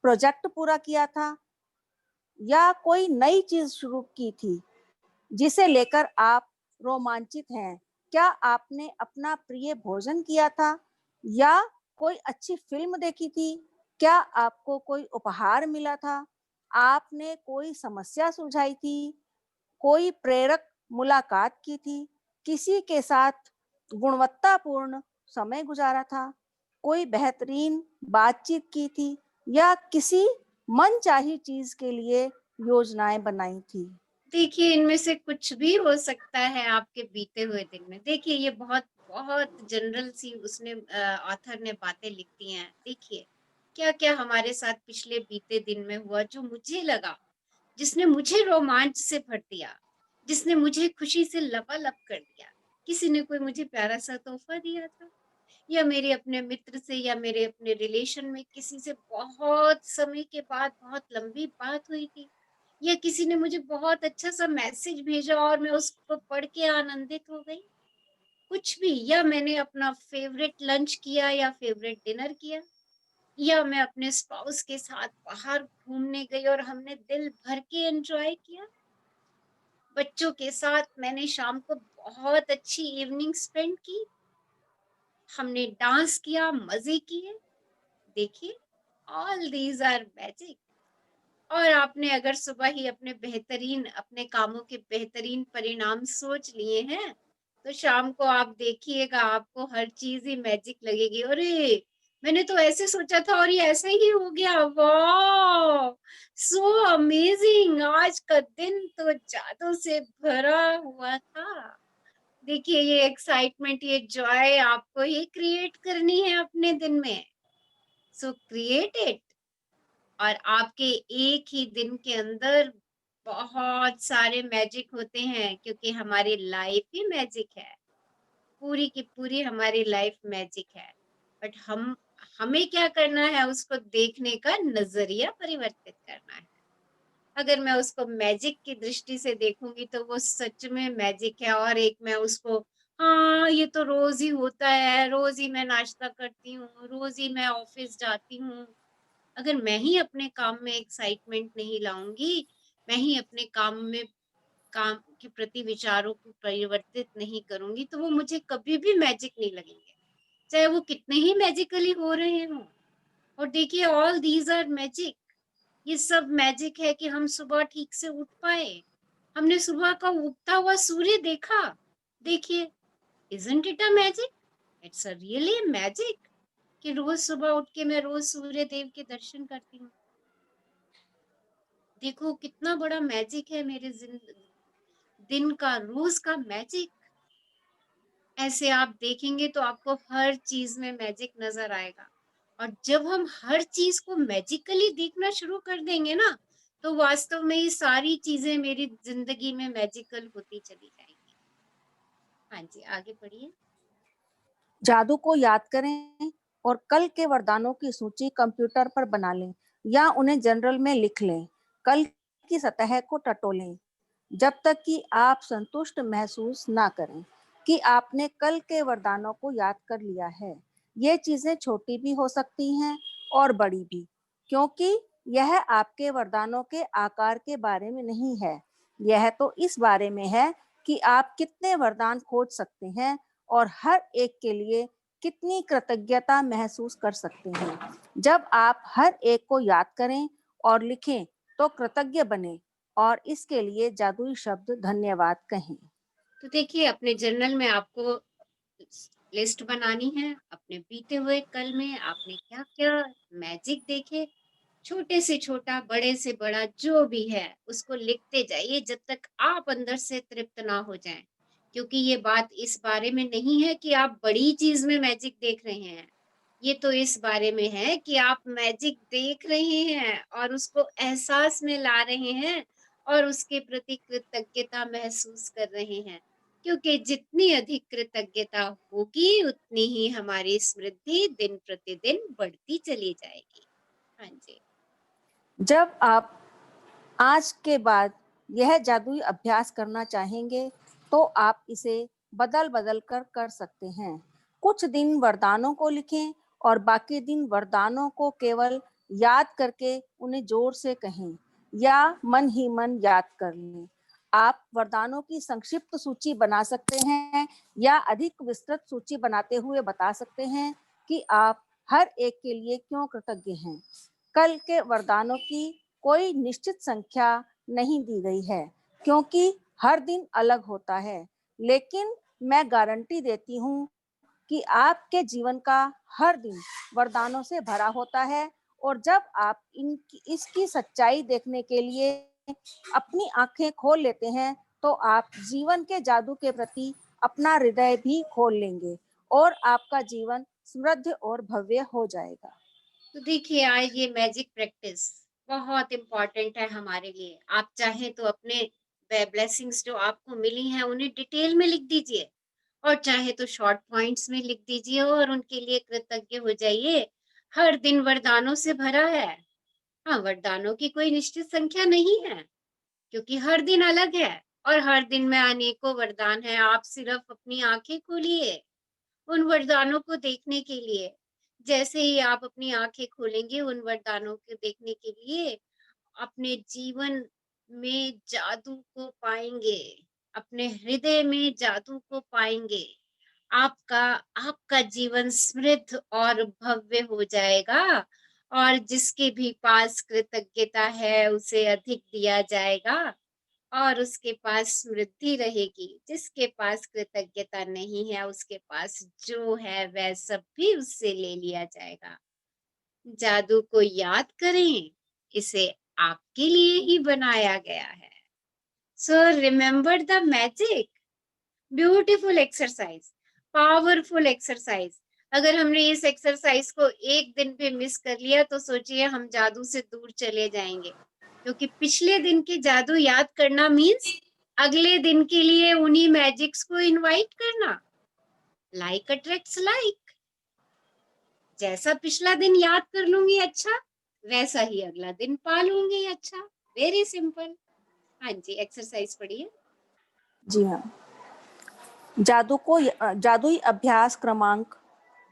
प्रोजेक्ट पूरा किया था या कोई नई चीज शुरू की थी जिसे लेकर आप रोमांचित हैं? क्या आपने अपना प्रिय भोजन किया था या कोई अच्छी फिल्म देखी थी? क्या आपको कोई उपहार मिला था? आपने कोई समस्या सुलझाई थी? कोई प्रेरक मुलाकात की थी? किसी के साथ गुणवत्तापूर्ण समय गुजारा था? कोई बेहतरीन बातचीत की थी या किसी मनचाही चीज के लिए योजनाएं बनाई थी? देखिए इनमें से कुछ भी हो सकता है आपके बीते हुए दिन में। देखिए ये बहुत बहुत जनरल सी उसने ऑथर ने बातें लिखती हैं। देखिए क्या क्या हमारे साथ पिछले बीते दिन में हुआ जो मुझे लगा, जिसने मुझे रोमांच से भर दिया, जिसने मुझे खुशी से लबालब कर दिया। किसी ने कोई मुझे प्यारा सा तोहफा दिया था, या मेरे अपने मित्र से या मेरे अपने रिलेशन में किसी से बहुत समय के बाद बहुत लंबी बात हुई थी, या किसी ने मुझे बहुत अच्छा सा मैसेज भेजा और मैं उसको पढ़ के आनंदित हो गई। कुछ भी, या मैंने अपना फेवरेट लंच किया या फेवरेट डिनर किया, या मैं अपने स्पाउस के साथ बाहर घूमने गई और हमने दिल भर के एंजॉय किया। बच्चों के साथ मैंने शाम को बहुत अच्छी इवनिंग स्पेंड की, हमने डांस किया, मजे किए। देखिए ऑल दीज आर मैजिक। और आपने अगर सुबह ही अपने कामों के बेहतरीन परिणाम सोच लिए हैं, तो शाम को आप देखिएगा, आपको हर चीज ही मैजिक लगेगी। अरे मैंने तो ऐसे सोचा था और ये ऐसा ही हो गया, वाह सो अमेजिंग। आज का दिन तो जादू से भरा हुआ था। देखिए ये एक्साइटमेंट, ये जॉय आपको ही क्रिएट करनी है अपने दिन में। सो क्रिएट इट। और आपके एक ही दिन के अंदर बहुत सारे मैजिक होते हैं, क्योंकि हमारी लाइफ ही मैजिक है। पूरी की पूरी हमारी लाइफ मैजिक है। बट हमें क्या करना है, उसको देखने का नजरिया परिवर्तित करना है। अगर मैं उसको मैजिक की दृष्टि से देखूंगी तो वो सच में मैजिक है। और एक मैं उसको, हाँ ये तो रोज ही होता है, रोज ही मैं नाश्ता करती हूँ, रोज ही मैं ऑफिस जाती हूँ। अगर मैं ही अपने काम में एक्साइटमेंट नहीं लाऊंगी, मैं ही अपने काम के प्रति विचारों को परिवर्तित नहीं करूंगी, तो वो मुझे कभी भी मैजिक नहीं लगेंगे, चाहे वो कितने ही मैजिकली हो रहे हों। और देखिए ऑल दीज आर मैजिक। ये सब मैजिक है कि हम सुबह ठीक से उठ पाए, हमने सुबह का उगता हुआ सूर्य देखा। देखिए, isn't it a magic? It's a really magic कि रोज सुबह उठ के मैं रोज सूर्य देव के दर्शन करती हूँ। देखो कितना बड़ा मैजिक है मेरे दिन का, रोज का मैजिक। ऐसे आप देखेंगे तो आपको हर चीज में मैजिक नजर आएगा। और जब हम हर चीज को मैजिकली देखना शुरू कर देंगे ना, तो वास्तव में ये सारी चीजें मेरी जिंदगी में मैजिकल होती चली जाएंगी। हाँ जी, आगे बढ़िए। जादू को याद करें और कल के वरदानों की सूची कंप्यूटर पर बना लें या उन्हें जनरल में लिख लें। कल की सतह को टटोलें जब तक कि आप संतुष्ट महसूस ना करें कि आपने कल के वरदानों को याद कर लिया है। ये चीजें छोटी भी हो सकती हैं और बड़ी भी, क्योंकि यह आपके वरदानों के आकार के बारे में नहीं है। यह तो इस बारे में है कि आप कितने वरदान खोज सकते हैं और हर एक के लिए कितनी कृतज्ञता महसूस कर सकते हैं। जब आप हर एक को याद करें और लिखें तो कृतज्ञ बने और इसके लिए जादुई शब्द धन्यवाद कहें। तो देखिए अपने जर्नल में आपको लिस्ट बनानी है, अपने बीते हुए कल में आपने क्या क्या मैजिक देखे, छोटे से छोटा बड़े से बड़ा जो भी है उसको लिखते जाइए जब तक आप अंदर से तृप्त ना हो जाएं। क्योंकि ये बात इस बारे में नहीं है कि आप बड़ी चीज में मैजिक देख रहे हैं, ये तो इस बारे में है कि आप मैजिक देख रहे हैं और उसको एहसास में ला रहे हैं और उसके प्रति कृतज्ञता महसूस कर रहे हैं। क्योंकि जितनी अधिक कृतज्ञता होगी उतनी ही हमारी समृद्धि दिन प्रतिदिन बढ़ती चली जाएगी। हाँ जी। जब आप आज के बाद यह जादुई अभ्यास करना चाहेंगे तो आप इसे बदल बदल कर सकते हैं। कुछ दिन वरदानों को लिखें और बाकी दिन वरदानों को केवल याद करके उन्हें जोर से कहें या मन ही मन याद कर लें। आप वरदानों की संक्षिप्त सूची बना सकते हैं या अधिक विस्तृत सूची बनाते हुए बता सकते हैं कि आप हर एक के लिए क्यों कृतज्ञ हैं। कल के वरदानों की कोई निश्चित संख्या नहीं दी गई है क्योंकि हर दिन अलग होता है, लेकिन मैं गारंटी देती हूँ कि आपके जीवन का हर दिन वरदानों से भरा होता है। और जब आप इसकी सच्चाई देखने के लिए अपनी आंखें खोल लेते हैं तो आप जीवन के जादू के प्रति अपना हृदय भी खोल लेंगे और आपका जीवन समृद्ध और भव्य हो जाएगा। तो देखिए आज ये मैजिक प्रैक्टिस बहुत इम्पोर्टेंट है हमारे लिए। आप चाहें तो अपने ब्लेसिंग्स जो आपको मिली हैं उन्हें डिटेल में लिख दीजिए, और चाहे तो शॉर्ट पॉइंट्स में लिख दीजिए और उनके लिए कृतज्ञ हो जाइए। हर दिन वरदानों से भरा है। हाँ, वरदानों की कोई निश्चित संख्या नहीं है, क्योंकि हर दिन अलग है और हर दिन में अनेकों वरदान है। आप सिर्फ अपनी आंखें खोलिए उन वरदानों को देखने के लिए। जैसे ही आप अपनी आंखें खोलेंगे उन वरदानों को देखने के लिए, अपने जीवन में जादू को पाएंगे, अपने हृदय में जादू को पाएंगे। आपका आपका जीवन समृद्ध और भव्य हो जाएगा। और जिसके भी पास कृतज्ञता है उसे अधिक दिया जाएगा। और उसके पास समृद्धि रहेगी। जिसके पास कृतज्ञता नहीं है, उसके पास जो है वह सब भी उससे ले लिया जाएगा। जादू को याद करें, इसे आपके लिए ही बनाया गया है। So remember the magic. Beautiful exercise, powerful exercise. अगर हमने इस एक्सरसाइज को एक दिन पे मिस कर लिया तो सोचिए हम जादू से दूर चले जाएंगे, क्योंकि पिछले दिन के जादू याद करना मीन्स अगले दिन के लिए उन्हीं मैजिक्स को इनवाइट करना। Like attracts like. जैसा पिछला दिन याद कर लूंगी अच्छा, वैसा ही अगला दिन पा लूंगी अच्छा। Very simple. हाँ जी, एक्सरसाइज पढ़िए। जी हाँ। जादुई अभ्यास क्रमांक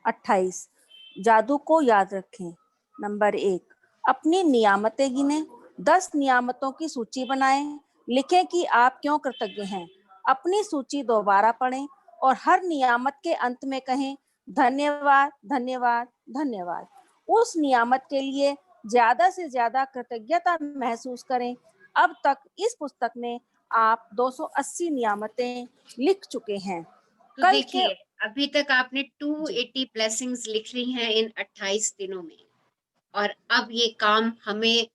28। जादू को याद रखें। नंबर 1, अपनी नियामतें गिनें। 10 नियामतों की सूची बनाएं। लिखें कि आप क्यों कृतज्ञ हैं। अपनी सूची दोबारा पढ़ें और हर नियामत के अंत में कहें धन्यवाद, धन्यवाद, धन्यवाद। उस नियामत के लिए ज्यादा से ज्यादा कृतज्ञता महसूस करें। अब तक इस पुस्तक में आप 280 नियामतें लिख चुके हैं। तो कल के देखिए, अभी तक आपने 280 ब्लेसिंग्स लिख ली हैं इन 28 दिनों में, और अब ये काम हमें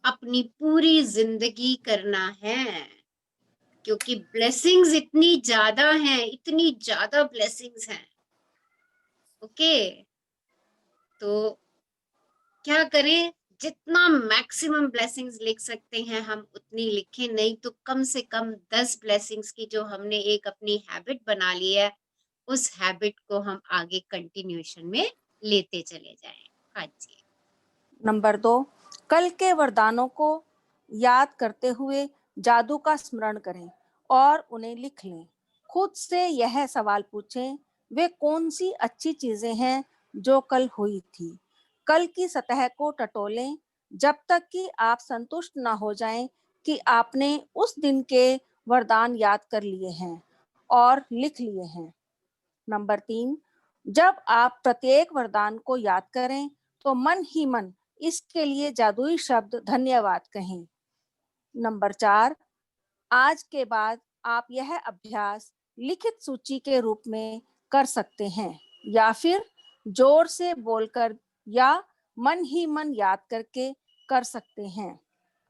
अपनी पूरी जिंदगी करना है, क्योंकि ब्लेसिंग्स इतनी ज्यादा हैं, इतनी ज्यादा ब्लेसिंग्स हैं। ओके, तो क्या करें, जितना मैक्सिमम ब्लेसिंग्स लिख सकते हैं हम उतनी लिखें, नहीं तो कम से कम 10 ब्लेसिंग्स की जो हमने एक अपनी हैबिट बना ली है, उस हैबिट को हम आगे कंटिन्यूएशन में लेते चले जाएं। हाँ जी। नंबर 2, कल के वरदानों को याद करते हुए जादू का स्मरण करें और उन्हें लिख लें। खुद से यह सवाल पूछें, वे कौन सी अच्छी चीजें हैं जो कल हुई थी। कल की सतह को टटोलें जब तक कि आप संतुष्ट न हो जाएं कि आपने उस दिन के वरदान याद कर लिए हैं और लिख लिए हैं। नंबर 3, जब आप प्रत्येक वरदान को याद करें तो मन ही मन इसके लिए जादुई शब्द धन्यवाद कहें। नंबर 4, आज के बाद आप यह अभ्यास लिखित सूची के रूप में कर सकते हैं या फिर जोर से बोलकर या मन ही मन याद करके कर सकते हैं।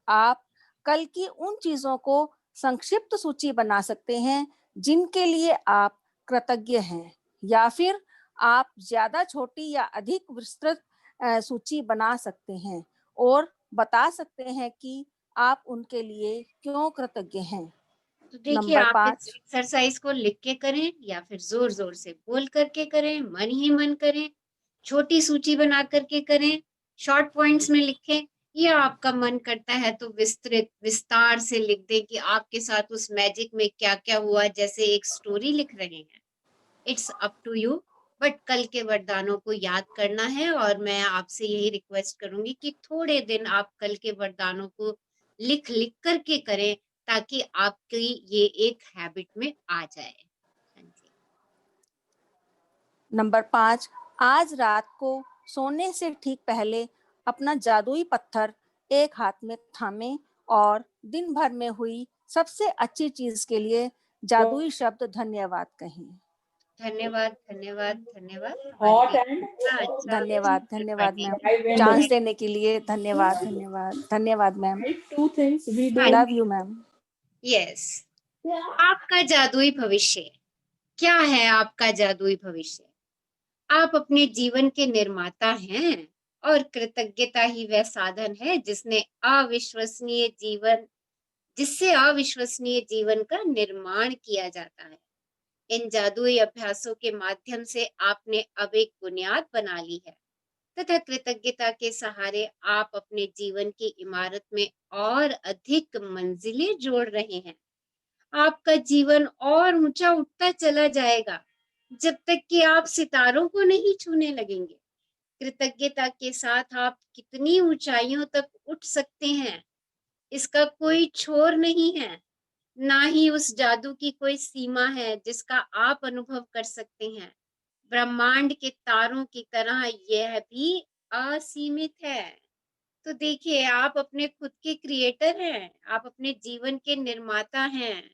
आप कल की उन चीजों को संक्षिप्त सूची बना सकते हैं जिनके लिए आप कृतज्ञ हैं, या फिर आप ज्यादा छोटी या अधिक विस्तृत सूची बना सकते हैं और बता सकते हैं कि आप उनके लिए क्यों कृतज्ञ हैं। तो देखिए, नंबर आप इस 5, एक्सरसाइज को लिख के करें या फिर जोर जोर से बोल करके करें, मन ही मन करें, छोटी सूची बना करके करें, शॉर्ट पॉइंट्स में लिखें, या आपका मन करता है तो विस्तृत विस्तार से लिख दें कि आपके साथ उस मैजिक में क्या क्या हुआ, जैसे एक स्टोरी लिख रहे हैं। It's up to you, but कल के वरदानों को याद करना है, और मैं आपसे यही रिक्वेस्ट करूंगी कि थोड़े दिन आप कल के वरदानों को लिख लिख करके करें, ताकि आपकी ये एक हैबिट में आ जाए। हाँ जी। नंबर 5, आज रात को सोने से ठीक पहले अपना जादुई पत्थर एक हाथ में थामें और दिन भर में हुई सबसे अच्छी चीज के लिए जादुई शब्द धन्यवाद कहें। धन्यवाद, धन्यवाद, धन्यवाद। Hot हमारे and इतना अच्छा धन्यवाद, पत्थर धन्यवाद पढ़ने मैम। के लिए। चांस देने के लिए धन्यवाद, धन्यवाद, धन्यवाद ma'am. right, two things we हाँ do. Love you ma'am. Yes. आपका जादुई भविष्य क्या है? आपका जादुई भविष्य, आप अपने जीवन के निर्माता हैं, और कृतज्ञता ही वह साधन है जिससे अविश्वसनीय जीवन का निर्माण किया जाता है। इन जादुई अभ्यासों के माध्यम से आपने अब एक बुनियाद बना ली है, तथा कृतज्ञता के सहारे आप अपने जीवन की इमारत में और अधिक मंजिलें जोड़ रहे हैं। आपका जीवन और ऊंचा उठता चला जाएगा जब तक कि आप सितारों को नहीं छूने लगेंगे। कृतज्ञता के साथ आप कितनी ऊंचाइयों तक उठ सकते हैं, इसका कोई छोर नहीं है, ना ही उस जादू की कोई सीमा है जिसका आप अनुभव कर सकते हैं। ब्रह्मांड के तारों की तरह यह भी असीमित है। तो देखिए, आप अपने खुद के क्रिएटर हैं, आप अपने जीवन के निर्माता हैं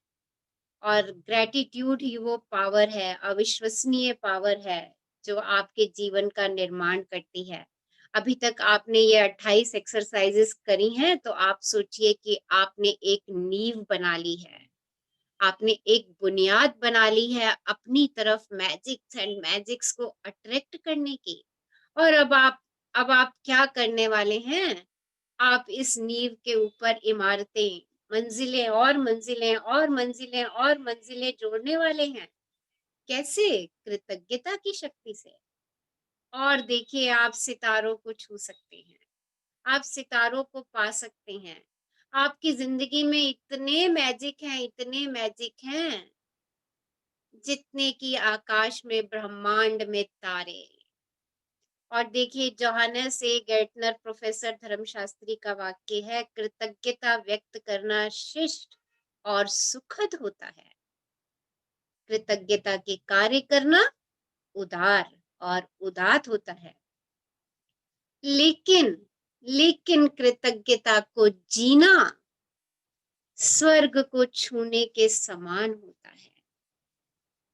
और ग्रैटिट्यूड ही वो पावर है, अविश्वसनीय पावर है, जो आपके जीवन का निर्माण करती है। अभी तक आपने ये 28 एक्सरसाइजेस करी हैं, तो आप सोचिए कि आपने एक नींव बना ली है। आपने एक बुनियाद बना ली है अपनी तरफ मैजिक्स एंड मैजिक्स को अट्रैक्ट करने की। और अब आप क्या करने वाले हैं? आप इस नींव के ऊपर इमारतें, मंजिलें और मंजिलें और मंजिलें और मंजिलें जोड़ने वाले हैं। कैसे? कृतज्ञता की शक्ति से। और देखिए, आप सितारों को छू सकते हैं, आप सितारों को पा सकते हैं। आपकी जिंदगी में इतने मैजिक हैं, इतने मैजिक हैं, जितने कि आकाश में ब्रह्मांड में तारे। और देखिए, जोहानस ए गेर्टनर प्रोफेसर धर्मशास्त्री का वाक्य है, कृतज्ञता व्यक्त करना शिष्ट और सुखद होता है। कृतज्ञता के कार्य करना उदार और उदात होता है। लेकिन लेकिन कृतज्ञता को जीना स्वर्ग को छूने के समान होता है।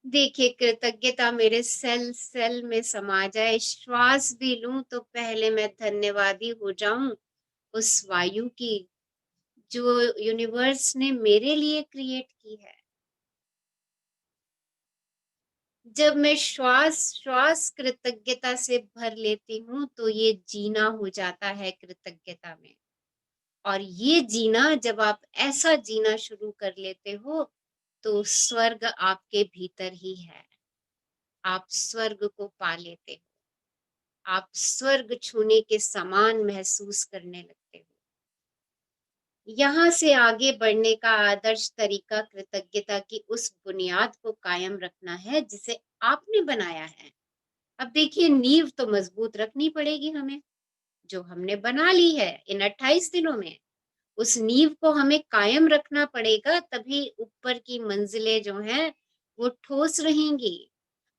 देखिए, कृतज्ञता मेरे सेल सेल में समा जाए, श्वास भी लूं तो पहले मैं धन्यवादी हो जाऊं उस वायु की, जो यूनिवर्स ने मेरे लिए क्रिएट की है। जब मैं श्वास श्वास कृतज्ञता से भर लेती हूँ, तो ये जीना हो जाता है कृतज्ञता में। और ये जीना, जब आप ऐसा जीना शुरू कर लेते हो, तो स्वर्ग आपके भीतर ही है। आप स्वर्ग को पा लेते हो, आप स्वर्ग छूने के समान महसूस करने लगते हो। यहाँ से आगे बढ़ने का आदर्श तरीका कृतज्ञता की उस बुनियाद को कायम रखना है जिसे आपने बनाया है। अब देखिए, नींव तो मजबूत रखनी पड़ेगी हमें, जो हमने बना ली है इन 28 दिनों में। उस नींव को हमें कायम रखना पड़ेगा, तभी ऊपर की मंजिलें जो हैं वो ठोस रहेंगी।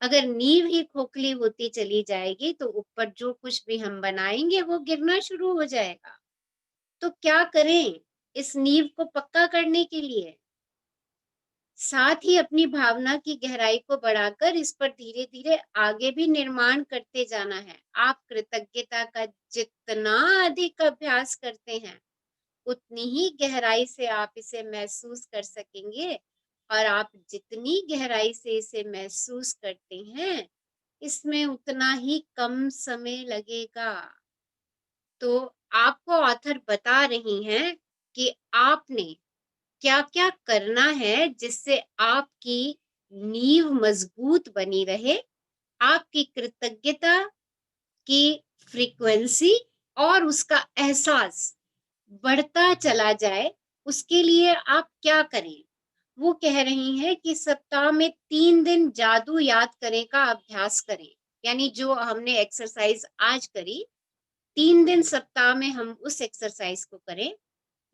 अगर नींव ही खोखली होती चली जाएगी, तो ऊपर जो कुछ भी हम बनाएंगे वो गिरना शुरू हो जाएगा। तो क्या करें इस नींव को पक्का करने के लिए? साथ ही अपनी भावना की गहराई को बढ़ाकर इस पर धीरे धीरे आगे भी निर्माण करते जाना है। आप कृतज्ञता का जितना अधिक अभ्यास करते हैं, उतनी ही गहराई से आप इसे महसूस कर सकेंगे। और आप जितनी गहराई से इसे महसूस करते हैं, इसमें उतना ही कम समय लगेगा। तो आपको ऑथर बता रही हैं कि आपने क्या क्या करना है जिससे आपकी नींव मजबूत बनी रहे, आपकी कृतज्ञता की फ्रीक्वेंसी और उसका एहसास बढ़ता चला जाए। उसके लिए आप क्या करें? वो कह रही हैं कि सप्ताह में 3 दिन जादू याद करने का अभ्यास करें। यानी जो हमने एक्सरसाइज आज करी, 3 दिन सप्ताह में हम उस एक्सरसाइज को करें,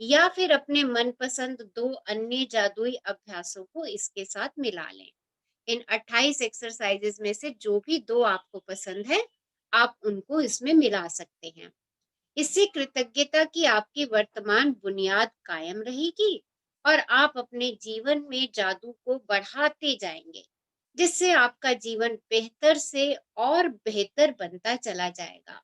या फिर अपने मनपसंद 2 अन्य जादुई अभ्यासों को इसके साथ मिला लें। इन 28 एक्सरसाइजेज में से जो भी 2 आपको पसंद है, आप उनको इसमें मिला सकते हैं। इससे कृतज्ञता की आपकी वर्तमान बुनियाद कायम रहेगी और आप अपने जीवन में जादू को बढ़ाते जाएंगे, जिससे आपका जीवन बेहतर से और बेहतर बनता चला जाएगा।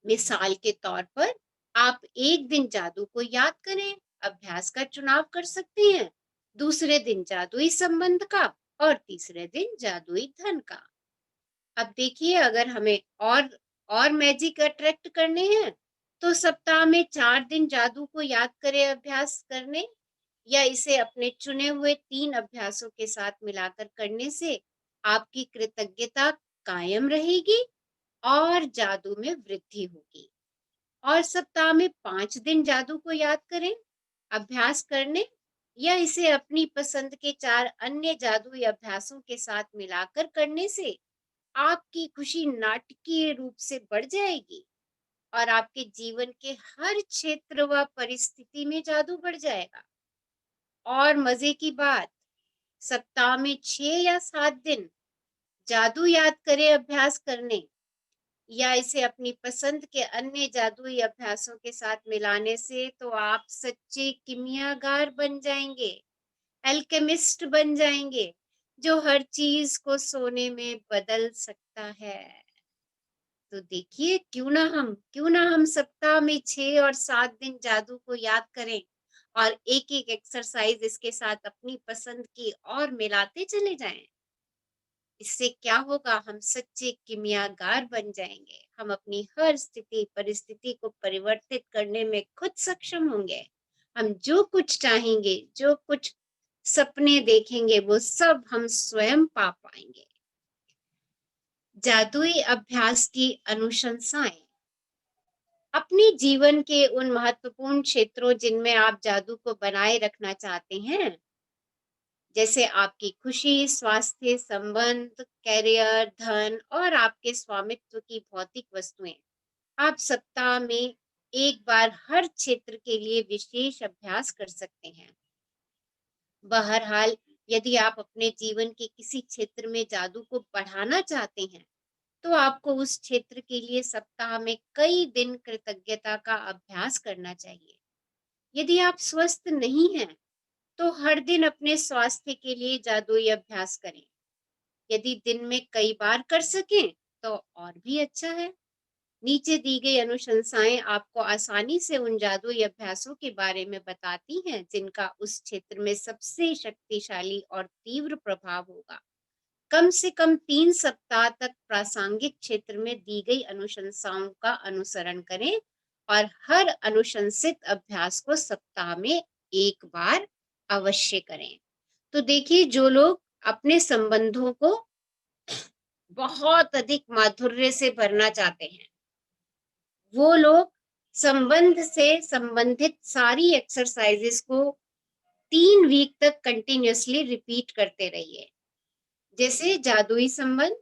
मिसाल के तौर पर, आप एक दिन जादू को याद करें, अभ्यास का चुनाव कर सकते हैं, दूसरे दिन जादुई संबंध का और तीसरे दिन जादुई धन का। अब देखिए, अगर हमें और मैजिक अट्रैक्ट करने हैं, तो सप्ताह में 4 दिन जादू को याद करें अभ्यास करने, या इसे अपने चुने हुए 3 अभ्यासों के साथ मिलाकर करने से आपकी कृतज्ञता कायम रहेगी और जादू में वृद्धि होगी। और सप्ताह में 5 दिन जादू को याद करें अभ्यास करने, या इसे अपनी पसंद के 4 अन्य जादुई अभ्यासों के साथ मिलाकर करने से आपकी खुशी नाटकीय रूप से बढ़ जाएगी और आपके जीवन के हर क्षेत्र व परिस्थिति में जादू बढ़ जाएगा। और मजे की बात, सप्ताह में 6 या 7 दिन जादू याद करें अभ्यास करने, या इसे अपनी पसंद के अन्य जादुई अभ्यासों के साथ मिलाने से तो आप सच्चे किमियागार बन जाएंगे, एल्केमिस्ट बन जाएंगे, जो हर चीज को सोने में बदल सकता है। तो देखिए, क्यों ना हम सप्ताह में 6 और 7 दिन जादू को याद करें और एक एक एक्सरसाइज इसके साथ अपनी पसंद की और मिलाते चले जाएं। इससे क्या होगा, हम सच्चे किमियागार बन जाएंगे। हम अपनी हर स्थिति परिस्थिति को परिवर्तित करने में खुद सक्षम होंगे। हम जो कुछ चाहेंगे, जो कुछ सपने देखेंगे, वो सब हम स्वयं पा पाएंगे। जादुई अभ्यास की अनुशंसाएं। अपने जीवन के उन महत्वपूर्ण क्षेत्रों जिनमें आप जादू को बनाए रखना चाहते हैं, जैसे आपकी खुशी, स्वास्थ्य, संबंध, कैरियर, धन और आपके स्वामित्व की भौतिक वस्तुएं, आप सप्ताह में एक बार हर क्षेत्र के लिए विशेष अभ्यास कर सकते हैं। बहरहाल, यदि आप अपने जीवन के किसी क्षेत्र में जादू को बढ़ाना चाहते हैं, तो आपको उस क्षेत्र के लिए सप्ताह में कई दिन कृतज्ञता का अभ्यास करना चाहिए। यदि आप स्वस्थ नहीं हैं, तो हर दिन अपने स्वास्थ्य के लिए जादुई अभ्यास करें। यदि दिन में कई बार कर सकें, तो और भी अच्छा है। नीचे दी गई अनुशंसाएं आपको आसानी से उन जादुई अभ्यासों के बारे में बताती हैं जिनका उस क्षेत्र में सबसे शक्तिशाली और तीव्र प्रभाव होगा। कम से कम 3 सप्ताह तक प्रासंगिक क्षेत्र में दी गई अनुशंसाओं का अनुसरण करें और हर अनुशंसित अभ्यास को सप्ताह में एक बार अवश्य करें। तो देखिए, जो लोग अपने संबंधों को बहुत अधिक माधुर्य से भरना चाहते हैं, वो लोग संबंध से संबंधित सारी एक्सरसाइजेस को 3 वीक तक कंटिन्यूअसली रिपीट करते रहिए। जैसे जादुई संबंध,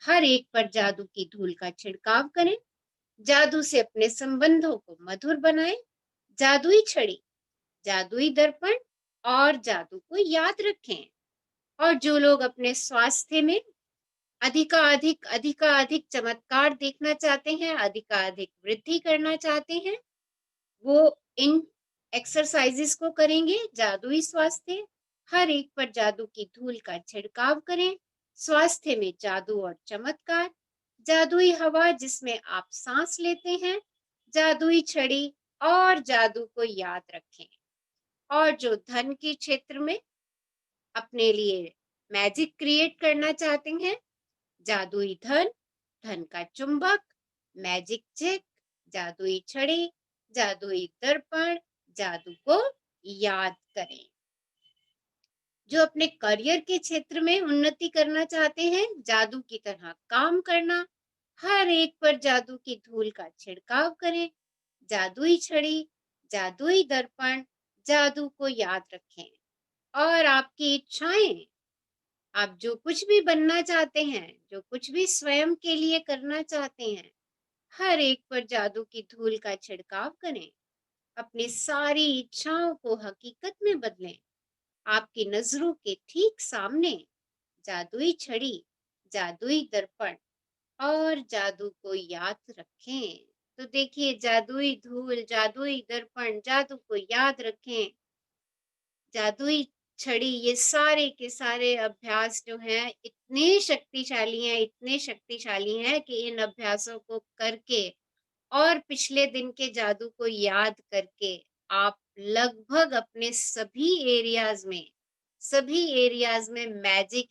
हर एक पर जादू की धूल का छिड़काव करें, जादू से अपने संबंधों को मधुर बनाएं, जादुई छड़ी, जादुई दर्पण और जादू को याद रखें। और जो लोग अपने स्वास्थ्य में अधिकाधिक चमत्कार देखना चाहते हैं, अधिकाधिक वृद्धि करना चाहते हैं, वो इन एक्सरसाइजेस को करेंगे। जादुई स्वास्थ्य, हर एक पर जादू की धूल का छिड़काव करें, स्वास्थ्य में जादू और चमत्कार, जादुई हवा जिसमें आप सांस लेते हैं, जादुई छड़ी और जादू को याद रखें। और जो धन के क्षेत्र में अपने लिए मैजिक क्रिएट करना चाहते हैं, जादुई धन, धन का चुंबक, मैजिक चेक, जादुई छड़ी, जादुई दर्पण, जादू को याद करें। जो अपने करियर के क्षेत्र में उन्नति करना चाहते हैं, जादू की तरह काम करना, हर एक पर जादू की धूल का छिड़काव करें, जादुई छड़ी, जादुई दर्पण, जादू को याद रखें। और आपकी इच्छाएं, आप जो कुछ भी बनना चाहते हैं, जो कुछ भी स्वयं के लिए करना चाहते हैं, हर एक पर जादू की धूल का छिड़काव करें। अपनी सारी इच्छाओं को हकीकत में बदलें। आपकी नजरों के ठीक सामने जादुई छड़ी, जादुई दर्पण और जादू को याद रखें। तो देखिए, जादुई धूल, जादुई दर्पण, जादू को याद रखें, जादुई छड़ी, ये सारे के सारे अभ्यास जो हैं इतने शक्तिशाली हैं, इतने शक्तिशाली हैं कि इन अभ्यासों को करके और पिछले दिन के जादू को याद करके आप लगभग अपने सभी एरियाज में मैजिक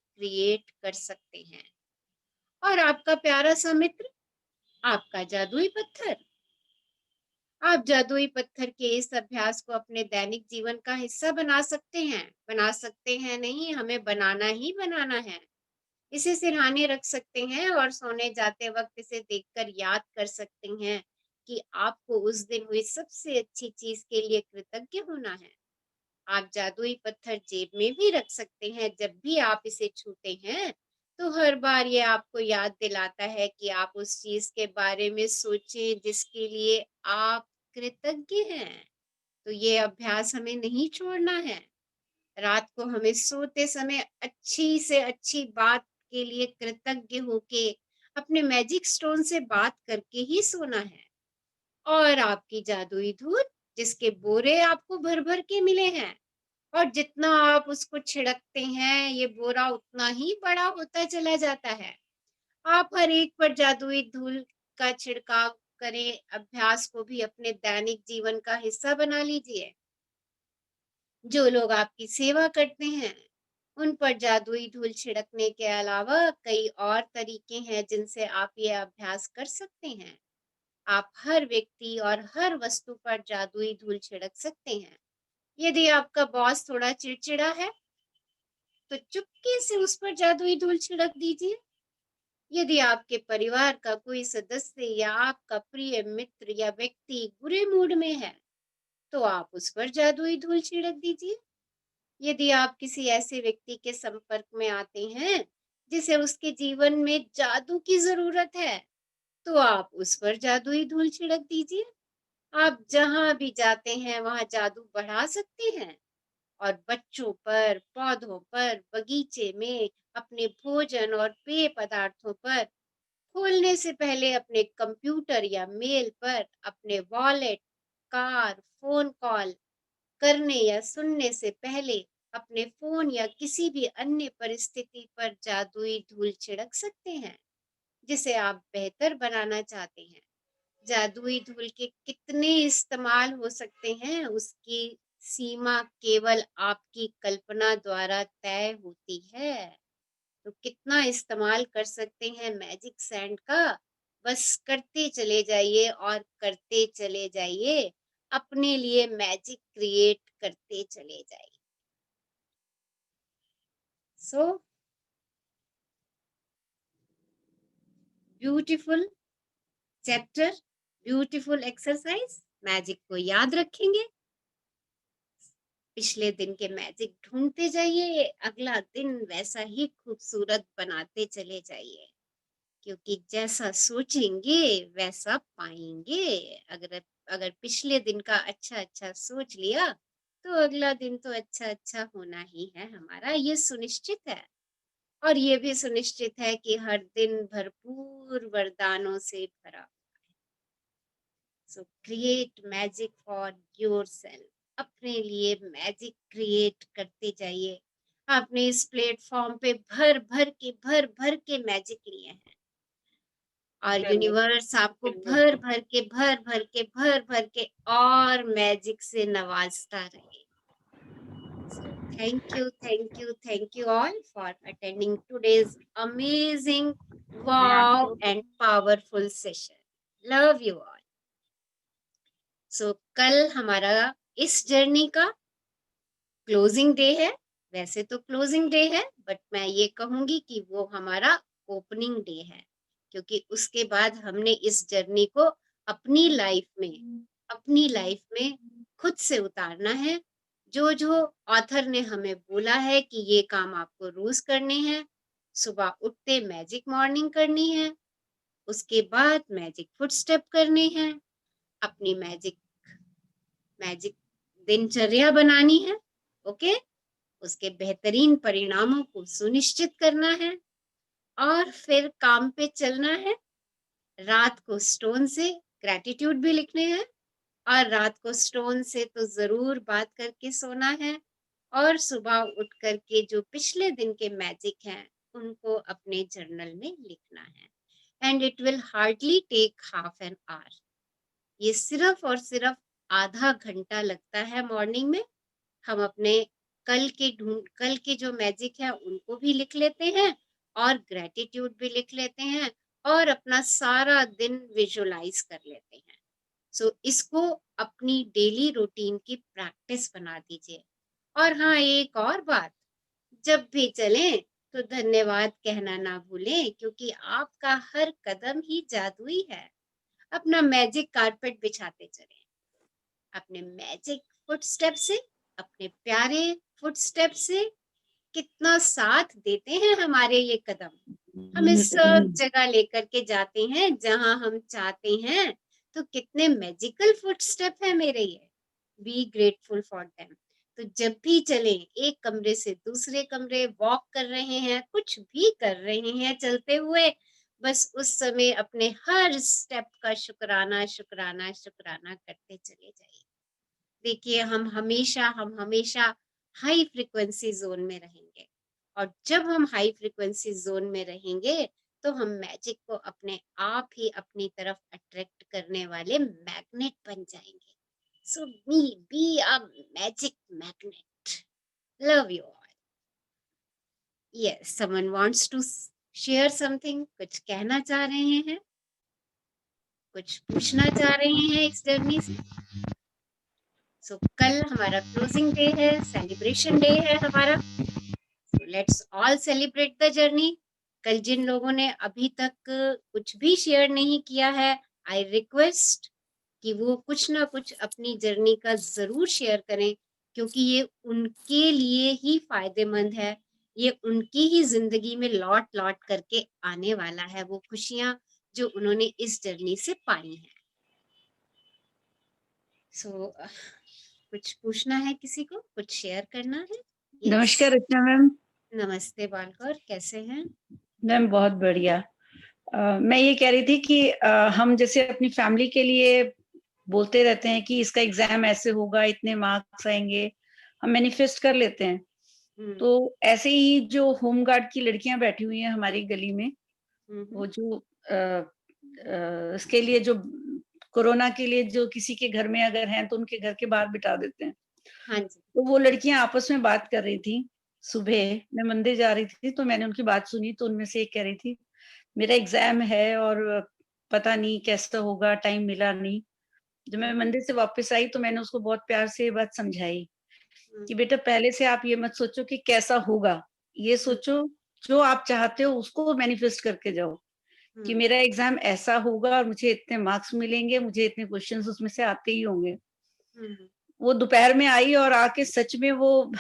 क्रिएट कर सकते हैं। और आपका प्यारा सा मित्र, आपका जादुई पत्थर, आप जादुई पत्थर के इस अभ्यास को अपने दैनिक जीवन का हिस्सा बना सकते हैं नहीं, हमें बनाना ही बनाना है। इसे सिरहाने रख सकते हैं और सोने जाते वक्त इसे देखकर याद कर सकते हैं कि आपको उस दिन हुई सबसे अच्छी चीज के लिए कृतज्ञ होना है। आप जादुई पत्थर जेब में भी रख सकते हैं। जब भी आप इसे छूते हैं, तो हर बार ये आपको याद दिलाता है कि आप उस चीज के बारे में सोचें जिसके लिए आप कृतज्ञ हैं। तो ये अभ्यास हमें नहीं छोड़ना है। रात को हमें सोते समय अच्छी से अच्छी बात के लिए कृतज्ञ होके अपने मैजिक स्टोन से बात करके ही सोना है। और आपकी जादुई धूल जिसके बोरे आपको भर भर के मिले हैं, और जितना आप उसको छिड़कते हैं ये बोरा उतना ही बड़ा होता चला जाता है। आप हर एक पर जादुई धूल का छिड़काव करें, अभ्यास को भी अपने दैनिक जीवन का हिस्सा बना लीजिए। जो लोग आपकी सेवा करते हैं उन पर जादुई धूल छिड़कने के अलावा कई और तरीके हैं जिनसे आप ये अभ्यास कर सकते हैं। आप हर व्यक्ति और हर वस्तु पर जादुई धूल छिड़क सकते हैं। यदि आपका बॉस थोड़ा चिड़चिड़ा है तो चुपके से उस पर जादुई धूल छिड़क दीजिए। यदि आपके परिवार का कोई सदस्य या आपका प्रिय मित्र या व्यक्ति बुरे मूड में है तो आप उस पर जादुई धूल छिड़क दीजिए। यदि आप किसी ऐसे व्यक्ति के संपर्क में आते हैं जिसे उसके जीवन में जादू की जरूरत है तो आप उस पर जादुई धूल छिड़क दीजिए। आप जहां भी जाते हैं वहां जादू बढ़ा सकते हैं, और बच्चों पर, पौधों पर, बगीचे में, अपने भोजन और पेय पदार्थों पर, खोलने से पहले अपने कंप्यूटर या मेल पर, अपने वॉलेट, कार, फोन कॉल करने या सुनने से पहले अपने फोन या किसी भी अन्य परिस्थिति पर जादुई धूल छिड़क सकते हैं जिसे आप बेहतर बनाना चाहते हैं। जादुई धूल के कितने इस्तेमाल हो सकते हैं उसकी सीमा केवल आपकी कल्पना द्वारा तय होती है। तो कितना इस्तेमाल कर सकते हैं मैजिक सैंड का, बस करते चले जाइए और करते चले जाइए, अपने लिए मैजिक क्रिएट करते चले जाइए। So beautiful chapter, beautiful exercise, magic को याद रखेंगे, पिछले दिन के मैजिक ढूंढते जाइए, अगला दिन वैसा ही खूबसूरत बनाते चले जाइए, क्योंकि जैसा सोचेंगे वैसा पाएंगे। अगर अगर पिछले दिन का अच्छा अच्छा सोच लिया तो अगला दिन तो अच्छा अच्छा होना ही है हमारा, ये सुनिश्चित है। और ये भी सुनिश्चित है कि हर दिन भरपूर वरदानों से भरा। सो क्रिएट मैजिक फॉर योरसेल्फ, अपने लिए मैजिक क्रिएट करते जाइए। आपने इस प्लेटफॉर्म पे भर भर के मैजिक लिए हैं, और यूनिवर्स आपको भर भर के और मैजिक से नवाजता रहे। So thank you all for attending today's amazing, wow and powerful session. Love you all. So कल हमारा इस जर्नी का क्लोजिंग डे है। वैसे तो क्लोजिंग डे है, बट मैं ये कहूंगी कि वो हमारा ओपनिंग डे है, क्योंकि उसके बाद हमने इस जर्नी को अपनी लाइफ में खुद से उतारना है। जो जो ऑथर ने हमें बोला है कि ये काम आपको रोज करने हैं, सुबह उठते मैजिक मॉर्निंग करनी है, उसके बाद मैजिक फुटस्टेप करने हैं, अपनी मैजिक दिनचर्या बनानी है, ओके, उसके बेहतरीन परिणामों को सुनिश्चित करना है, और फिर काम पे चलना है। रात को स्टोन से ग्रैटिट्यूड भी लिखने हैं, और रात को स्टोन से तो जरूर बात करके सोना है, और सुबह उठ करके जो पिछले दिन के मैजिक हैं उनको अपने जर्नल में लिखना है। And it will hardly take half an hour. ये सिर्फ और सिर्फ आधा घंटा लगता है मॉर्निंग में। हम अपने कल के जो मैजिक है उनको भी लिख लेते हैं, और ग्रेटिट्यूड भी लिख लेते हैं, और अपना सारा दिन विजुअलाइज कर लेते हैं। सो इसको अपनी डेली रूटीन की प्रैक्टिस बना दीजिए। और हाँ, एक और बात, जब भी चलें तो धन्यवाद कहना ना भूलें, क्योंकि आपका हर कदम ही जादुई है। अपना मैजिक कारपेट बिछाते चलें, अपने मैजिक फुटस्टेप से, अपने प्यारे फुटस्टेप से कितना साथ देते हैं हमारे ये कदम। हमें सब जगह लेकर के जाते हैं जहां हम चाहते हैं। तो कितने मैजिकल फुटस्टेप है मेरे ये, बी ग्रेटफुल फॉर देम। तो जब भी चलें, एक कमरे से दूसरे कमरे वॉक कर रहे हैं, कुछ भी कर रहे हैं चलते हुए, बस उस समय अपने हर स्टेप का शुक्राना शुक्राना शुक्राना करते चले जाइए। देखिए हम हमेशा हाई फ्रीक्वेंसी जोन में रहेंगे, और जब हम हाई फ्रीक्वेंसी जोन में रहेंगे तो हम मैजिक को अपने आप ही अपनी तरफ अट्रैक्ट करने वाले मैग्नेट बन जाएंगे। So be a magic magnet. Love you all. Yes, someone wants to share something, कुछ कहना चाह रहे हैं, कुछ पूछना चाह रहे हैं इस जर्नी से। सो कल हमारा क्लोजिंग डे है, सेलिब्रेशन डे है हमारा। So let's all celebrate the journey. कल जिन लोगों ने अभी तक कुछ भी शेयर नहीं किया है, आई रिक्वेस्ट कि वो कुछ ना कुछ अपनी जर्नी का जरूर शेयर करें, क्योंकि ये उनके लिए ही फायदेमंद है। ये उनकी ही जिंदगी में लौट लौट करके आने वाला है, वो खुशियां जो उन्होंने इस जर्नी से पाई हैं। सो कुछ पूछना है किसी को, कुछ शेयर करना है? Yes. नमस्कार रचना मैम। नमस्ते बालकर, कैसे हैं? मैम बहुत बढ़िया। मैं ये कह रही थी कि हम जैसे अपनी फैमिली के लिए बोलते रहते हैं कि इसका एग्जाम ऐसे होगा, इतने मार्क्स आएंगे, हम मैनिफेस्ट कर लेते हैं। तो ऐसे ही जो होम गार्ड की लड़कियां बैठी हुई हैं हमारी गली में, वो जो इसके लिए जो कोरोना के लिए जो किसी के घर में अगर हैं तो उनके घर के बाहर बिठा देते हैं। हाँ जी। तो वो लड़कियां आपस में बात कर रही थी। सुबह मैं मंदिर जा रही थी तो मैंने उनकी बात सुनी, तो उनमें से एक कह रही थी मेरा एग्जाम है और पता नहीं कैसा होगा, टाइम मिला नहीं। जब मैं मंदिर से वापस आई तो मैंने उसको बहुत प्यार से ये बात समझाई कि बेटा पहले से आप ये मत सोचो कि कैसा होगा, ये सोचो जो आप चाहते हो उसको मैनिफेस्ट करके जाओ कि मेरा एग्जाम ऐसा होगा और मुझे इतने मार्क्स मिलेंगे, मुझे इतने क्वेश्चंस उसमें से आते ही होंगे। वो दोपहर में आई और आके सच में वो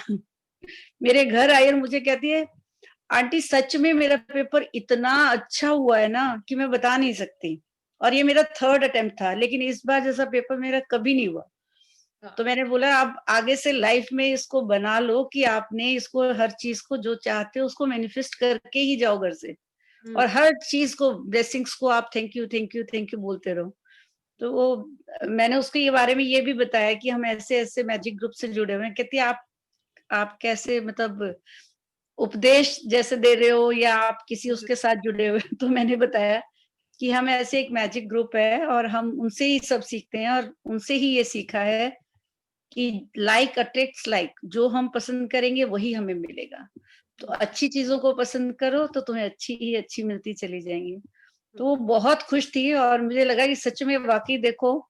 मेरे घर आई और मुझे कहती है आंटी सच में मेरा पेपर इतना अच्छा हुआ है ना कि मैं बता नहीं सकती, और ये मेरा 3rd अटेम्प्ट था, लेकिन इस बार जैसा पेपर मेरा कभी नहीं हुआ। तो मैंने बोला आप आगे से लाइफ में इसको बना लो कि आपने इसको हर चीज को जो चाहते हो उसको मैनिफेस्ट करके ही जाओ घर से, और हर चीज को ब्लेसिंग्स को आप thank you thank you thank you बोलते रहो। तो वो मैंने उसको ये बारे में ये भी बताया कि हम ऐसे ऐसे मैजिक ग्रुप से जुड़े हुए हैं। कहती है आप कैसे, मतलब उपदेश जैसे दे रहे हो या आप किसी उसके साथ जुड़े हुए? तो मैंने बताया कि हम ऐसे एक मैजिक ग्रुप है और हम उनसे ही सब सीखते हैं, और उनसे ही ये सीखा है कि लाइक अट्रैक्ट्स लाइक, जो हम पसंद करेंगे वही हमें मिलेगा। तो अच्छी चीजों को पसंद करो तो तुम्हें अच्छी ही अच्छी मिलती चली जाएंगी। तो वो बहुत खुश थी और मुझे लगा कि सच में वाकई देखो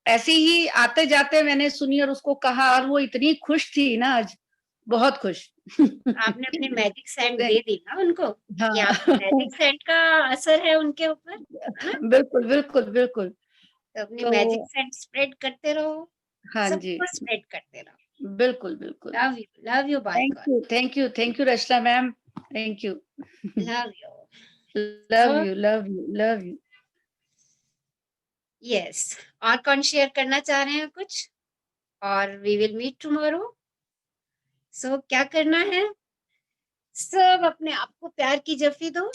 ऐसे ही आते जाते मैंने सुनी और उसको कहा और वो इतनी खुश थी ना आज, बहुत खुश। आपने अपने मैजिक सैंड दे दी ना उनको? हाँ। कि आपके मैजिक सैंड का असर है उनके ऊपर? बिल्कुल बिल्कुल बिल्कुल। तो अपनी तो मैजिक सैंड स्प्रेड करते रहो, हाँ जी, सबको स्प्रेड करते रहो। बिल्कुल बिल्कुल। Love you Balkar. Thank you Rachna ma'am, thank you. Love you. Love you love you love you. Yes, और कौन शेयर करना चाह रहे हैं कुछ? और we will meet tomorrow. So क्या करना है? सब अपने आप को प्यार की जफ्फी दो।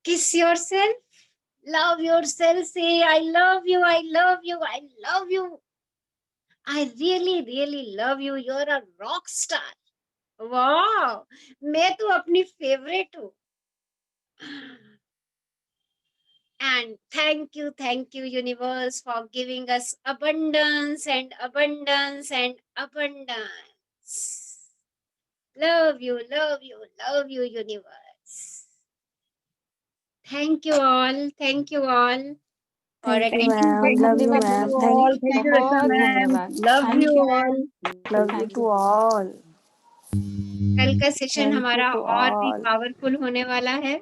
किस योरसेल्फ, लव योरसेल्फ, से I love you, I love you, I love you, I really love you. You're a rock star. Wow, मैं तो अपनी फेवरेट हूँ। And thank you, universe, for giving us abundance and abundance and abundance. Love you, universe. Thank you all. Thank you, ma'am. Thank Love you, ma'am. you Rachna ma'am, love Thank you you, all. Love you to all. कल का session Thank you हमारा to और भी all. Powerful होने वाला है।